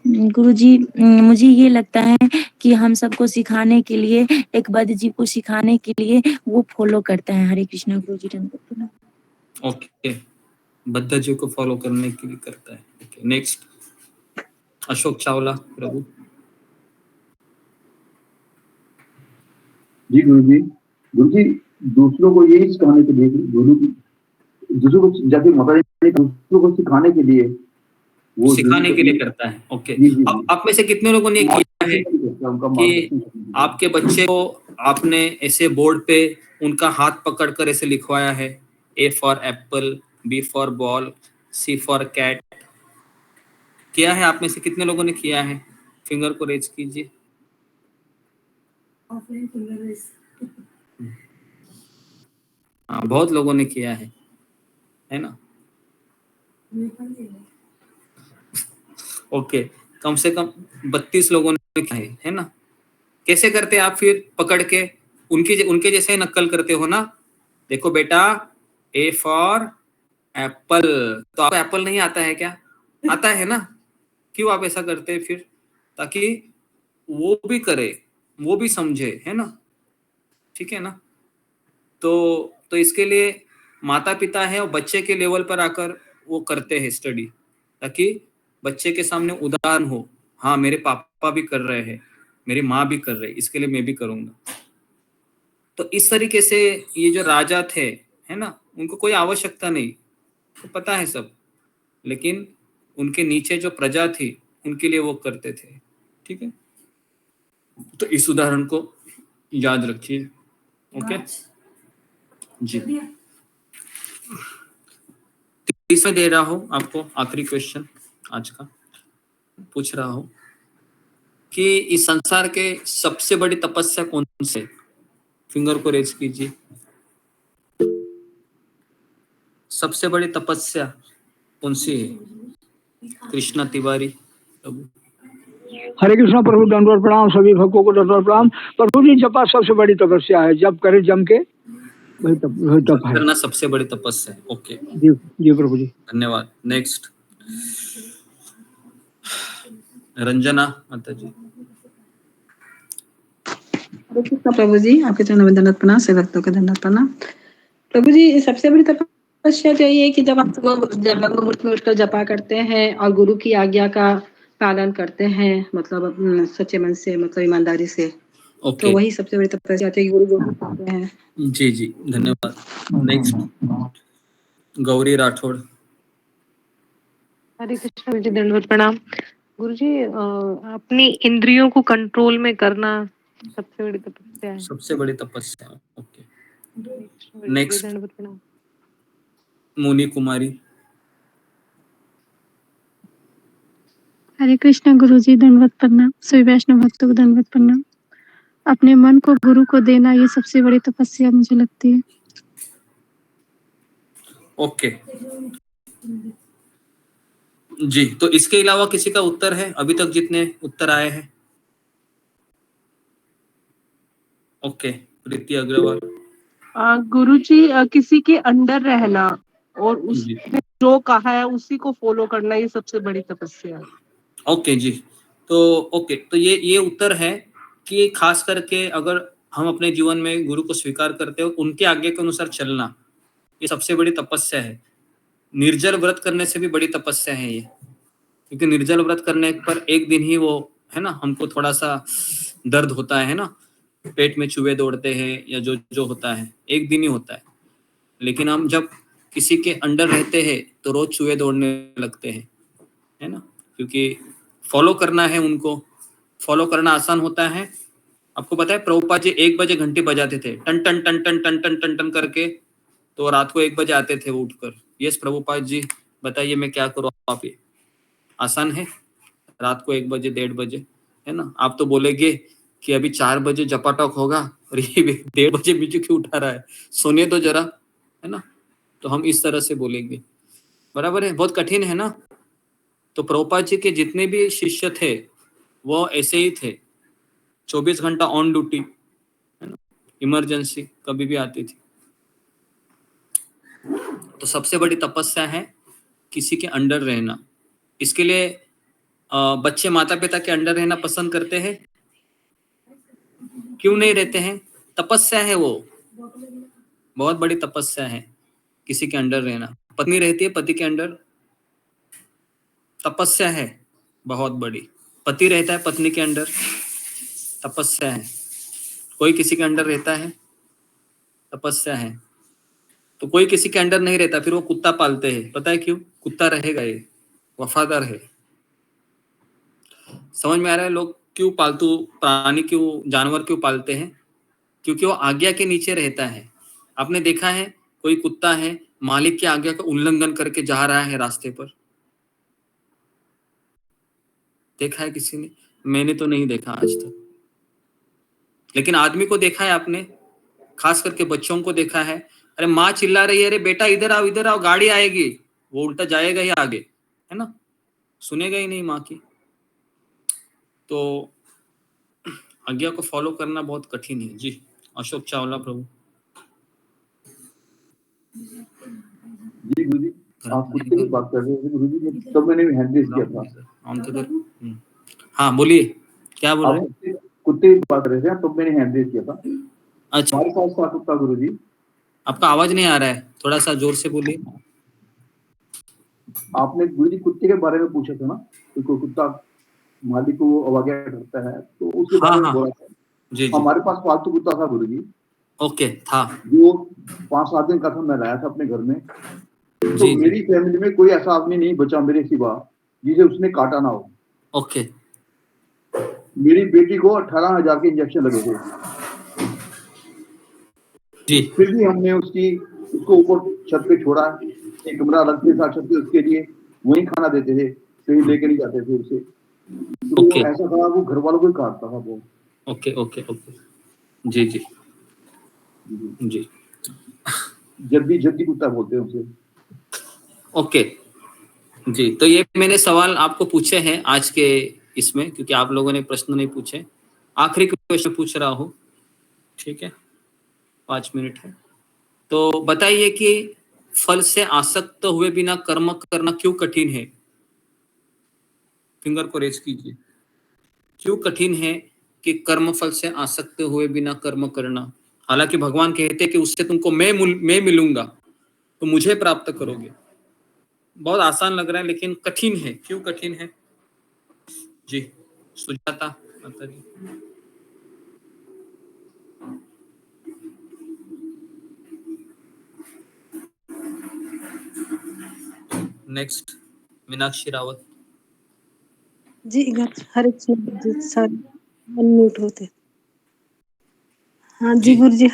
N: गुरुजी, मुझे ये लगता है कि हम सबको सिखाने के लिए, एक बद्ध जी को सिखाने के लिए वो फॉलो करता है। हरे कृष्णा गुरुजी, दंडवत प्रणाम।
G: ओके, बद्ध जी को फॉलो करने के लिए करता है। ओके, नेक्स्ट अशोक चावला प्रभु।
C: जी गुरु जी दूसरों को यही सिखाने के लिए, दूसरों को जैसे माता जी दूसरों को सिखाने के लिए, वो
G: सिखाने के लिए करता है। ओके, अब आप में से कितने लोगों ने किया है कि आपके बच्चे को आपने ऐसे बोर्ड पे उनका हाथ पकड़कर ऐसे लिखवाया है, A for apple, B for ball, C for cat? किया है आप में से कितने लोगों ने किया है? फिंगर को रेज कीजिए। हाँ, बहुत लोगों ने किया है ना? ओके, कम से कम 32 लोगों ने किया है ना? कैसे करते हैं आप? फिर पकड़ के उनके जैसे ही नक्कल करते हो ना? देखो बेटा, A फॉर एप्पल, तो आपको एप्पल नहीं आता है क्या? आता है ना? क्यों आप ऐसा करते हैं फिर? ताकि वो भी करे, वो भी समझे, है ना? ठीक है ना? तो इसके लिए माता पिता है और बच्चे के लेवल पर आकर वो करते हैं स्टडी, ताकि बच्चे के सामने उदाहरण हो, हाँ मेरे पापा भी कर रहे हैं, मेरी माँ भी कर रही, इसके लिए मैं भी करूंगा। तो इस तरीके से ये जो राजा थे, है ना, उनको कोई आवश्यकता नहीं, तो पता है सब, लेकिन उनके नीचे जो प्रजा थी उनके लिए वो करते थे। ठीक है, तो इस उदाहरण को याद रखिए। ओके जी, तीसरा दे रहा हूं आपको, आखिरी क्वेश्चन आज का पूछ रहा हूं कि इस संसार के सबसे बड़ी तपस्या कौन से? फिंगर को रेज कीजिए। सबसे बड़ी तपस्या कौन सी है? कृष्णा तिवारी प्रभु।
D: हरे कृष्णा प्रभु, दंडवत प्रणाम। सभी भक्तों को दंडवत प्रणाम। प्रभु जी, जपा सबसे बड़ी तपस्या है, जब करे जम के वही तप है।
G: करना सबसे बड़ी तपस्या है। ओके
D: जी जी प्रभु जी,
G: धन्यवाद। नेक्स्ट रंजना माता जी।
I: प्रभु जी, आपके चरणों में दंडवत प्रणाम, सभी भक्तों को दंडवत प्रणाम। प्रभु जी, सबसे बड़ी तपस्या तो ये है कि जब आप मुहूर्त में उठकर जपा करते हैं और गुरु की आज्ञा का पालन करते हैं, मतलब सच्चे मन से, मतलब ईमानदारी से, तो वही सबसे बड़ी तपस्या है, गुरु जो करते हैं।
G: जी जी धन्यवाद। नेक्स्ट गौरी राठौड़।
R: हरे कृष्ण गुरुजी, दंडवत प्रणाम। गुरुजी, अपनी इंद्रियों को कंट्रोल में करना सबसे बड़ी तपस्या है।
G: सबसे बड़ी तपस्या। ओके नेक्स्ट
R: दंडवत प्रणाम।
G: मोनी कुमारी।
S: हरे कृष्णा गुरुजी, दंडवत प्रणाम। सभी वैष्णव भक्तों को दंडवत प्रणाम। अपने मन को गुरु को देना, ये सबसे बड़ी तपस्या मुझे लगती है।
G: ओके जी, तो इसके अलावा किसी का उत्तर है अभी तक जितने उत्तर आए हैं? ओके, प्रीति अग्रवाल।
O: गुरुजी, किसी के अंडर रहना और उसने जो कहा है उसी को फॉलो करना, ये सबसे बड़ी तपस्या है।
G: ओके जी, तो ये उत्तर है कि खास करके अगर हम अपने जीवन में गुरु को स्वीकार करते हो, उनके आज्ञा के अनुसार चलना, ये सबसे बड़ी तपस्या है। निर्जल व्रत करने से भी बड़ी तपस्या है ये, क्योंकि निर्जल व्रत करने पर एक दिन ही वो, है ना, हमको थोड़ा सा दर्द होता है ना, पेट में चूहे दौड़ते हैं या जो जो होता है, एक दिन ही होता है। लेकिन हम जब किसी के अंडर रहते हैं तो रोज चूहे दौड़ने लगते हैं, है ना, क्योंकि फॉलो करना है उनको। फॉलो करना आसान होता है। आपको पता है प्रभुपाद जी 1 बजे घंटी बजाते थे, टन टन टन टन टन टन टन टन करके, तो रात को 1 बजे आते थे वो उठकर। यस प्रभुपाद जी, बताइए मैं क्या करूँ? आप ये आसान है? रात को 1 बजे 1:30 बजे, है ना? आप तो बोलेंगे कि अभी 4 बजे जपाटॉक होगा, और ये 1:30 बजे मुझे क्यों उठा रहा है, सोने दो जरा, है ना। तो हम इस तरह से बोलेंगे, बराबर है। बहुत कठिन है ना। तो प्रभुपाद जी के जितने भी शिष्य थे वो ऐसे ही थे, 24 घंटा ऑन ड्यूटी, है ना। इमरजेंसी कभी भी आती थी। तो सबसे बड़ी तपस्या है किसी के अंडर रहना। इसके लिए बच्चे माता पिता के अंडर रहना पसंद करते हैं? क्यों नहीं रहते हैं? तपस्या है वो, बहुत बड़ी तपस्या है किसी के अंडर रहना। पत्नी रहती है पति के अंडर, तपस्या है बहुत बड़ी। पति रहता है पत्नी के अंडर, तपस्या है। कोई किसी के अंडर रहता है, तपस्या है। तो कोई किसी के अंडर नहीं रहता, फिर वो कुत्ता पालते हैं। पता है क्यों? कुत्ता रहेगा, ये वफादार है। समझ में आ रहा है लोग क्यों पालतू प्राणी, क्यों जानवर क्यों पालते हैं? क्योंकि वो आज्ञा के नीचे रहता है। आपने देखा है कोई कुत्ता है मालिक की आज्ञा का उल्लंघन करके जा रहा है रास्ते पर? देखा है किसी ने? मैंने तो नहीं देखा आज तक। लेकिन आदमी को देखा है आपने, खास करके बच्चों को देखा है। अरे माँ चिल्ला रही है, अरे बेटा इधर आओ, गाड़ी आएगी, वो उल्टा जाएगा ही आगे, है ना, सुनेगा ही नहीं माँ की। तो आज्ञा को फॉलो करना बहुत कठिन है। जी अशोक चावला प्रभु।
C: जी गुरु जी, आप कुत्ते की बात कर रहे थे गुरु जी, तब मैंने हैंड रेज किया था।
G: हाँ बोलिए, क्या बोल रहे हैं?
C: कुत्ते की बात कर रहे थे, तब मैंने हैंड रेज किया था।
G: अच्छा,
C: हमारे पास था कुत्ता गुरु जी।
G: आपका आवाज नहीं आ रहा है, थोड़ा सा जोर से बोलिए।
C: आपने गुरु जी कुत्ते के बारे में पूछा था ना, तो कुत्ता मालिक को अवज्ञा करता है, तो उसके बारे में बोला था।
G: जी,
C: हमारे पास पालतू कुत्ता था गुरु जी।
G: ओके, था
C: जो 5-7 दिन का था, मैं लाया था अपने घर में। तो मेरी फैमिली में कोई ऐसा आदमी नहीं बचा मेरे सिवा जिसे उसने काटा ना हो।
G: ओके।
C: मेरी बेटी को 18,000 के इंजेक्शन लगे थे
G: जी।
C: फिर भी हमने उसको ऊपर छत पे छोड़ा, एक कमरा अलग से था छत पे उसके लिए, वहीं खाना देते थे, कहीं लेके नहीं जाते थे उसे। तो ऐसा था, वो घर वालों को ही काटता था वो।
G: ओके ओके ओके, जी जी जी।
C: जद्दी कुत्ता बोलते हैं उसे।
G: ओके जी। तो ये मैंने सवाल आपको पूछे हैं आज के इसमें, क्योंकि आप लोगों ने प्रश्न नहीं पूछे। आखिरी क्वेश्चन पूछ रहा हूँ, ठीक है, 5 मिनट है। तो बताइए कि फल से आसक्त हुए बिना कर्म करना क्यों कठिन है? फिंगर को रेज कीजिए। क्यों कठिन है कि कर्म फल से आसक्त हुए बिना कर्म करना? हालांकि भगवान कहते हैं कि उससे तुमको मैं मिलूंगा, तो मुझे प्राप्त करोगे। बहुत आसान लग रहा है लेकिन कठिन है। क्यों कठिन है? जी सुजाता माता जी। नेक्स्ट मीनाक्षी रावत
A: जी। हरे कृष्ण जी, सॉरी अनम्यूट होते। हाँ जी गुरु जी,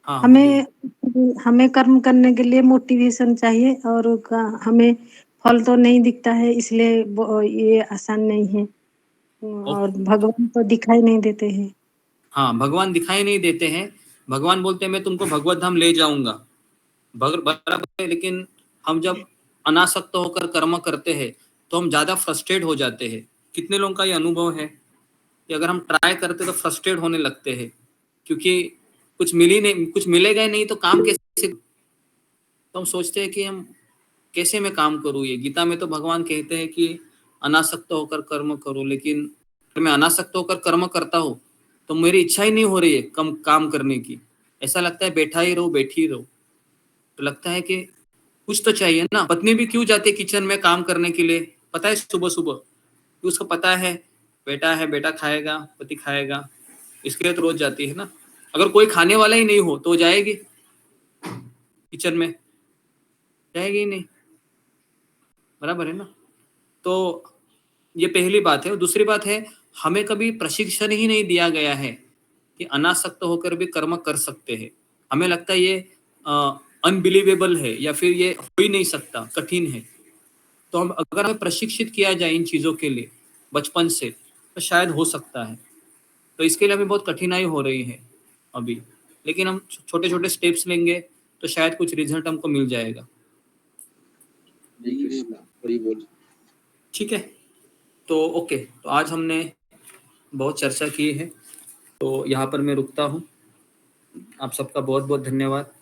A: हमें कर्म करने के लिए मोटिवेशन चाहिए, और हमें फल तो नहीं दिखता है, इसलिए ये आसान नहीं है। और भगवान तो दिखाई नहीं देते हैं।
G: हाँ, भगवान दिखाई नहीं देते हैं। भगवान बोलते हैं मैं तुमको भगवत धाम ले जाऊंगा, बराबर है। लेकिन हम जब अनासक्त होकर कर्म करते हैं तो हम ज्यादा फ्रस्ट्रेट हो जाते हैं। कितने लोगों का ये अनुभव है कि अगर हम ट्राई करते तो फ्रस्ट्रेट होने लगते हैं, क्योंकि कुछ मिलेगा ही नहीं, तो काम कैसे? तो हम सोचते हैं कि हम कैसे मैं काम करूँ। ये गीता में तो भगवान कहते हैं कि अनासक्त होकर कर्म करो, लेकिन मैं अनासक्त होकर कर्म करता हूँ तो मेरी इच्छा ही नहीं हो रही है काम करने की। ऐसा लगता है बैठा ही रहो, बैठी रहो। तो लगता है कि कुछ तो चाहिए ना। पत्नी भी क्यों जाती है किचन में काम करने के लिए? पता है सुबह सुबह कि उसको पता है बेटा खाएगा, पति खाएगा, इसके लिए तो रोज जाती है ना। अगर कोई खाने वाला ही नहीं हो तो जाएगी किचन में? जाएगी ही नहीं, बराबर है ना। तो ये पहली बात है। दूसरी बात है, हमें कभी प्रशिक्षण ही नहीं दिया गया है कि अनासक्त होकर भी कर्म कर सकते हैं। हमें लगता है ये अनबिलीवेबल है, या फिर ये हो ही नहीं सकता, कठिन है। तो हम अगर हमें प्रशिक्षित किया जाए इन चीजों के लिए बचपन से, तो शायद हो सकता है। तो तो इसके लिए हमें बहुत कठिनाई हो रही है अभी, लेकिन हम छोटे छोटे स्टेप्स लेंगे तो शायद कुछ रिजल्ट हमको मिल जाएगा। ठीक है, तो ओके, तो आज हमने बहुत चर्चा की है, तो यहाँ पर मैं रुकता हूँ। आप सबका बहुत बहुत धन्यवाद।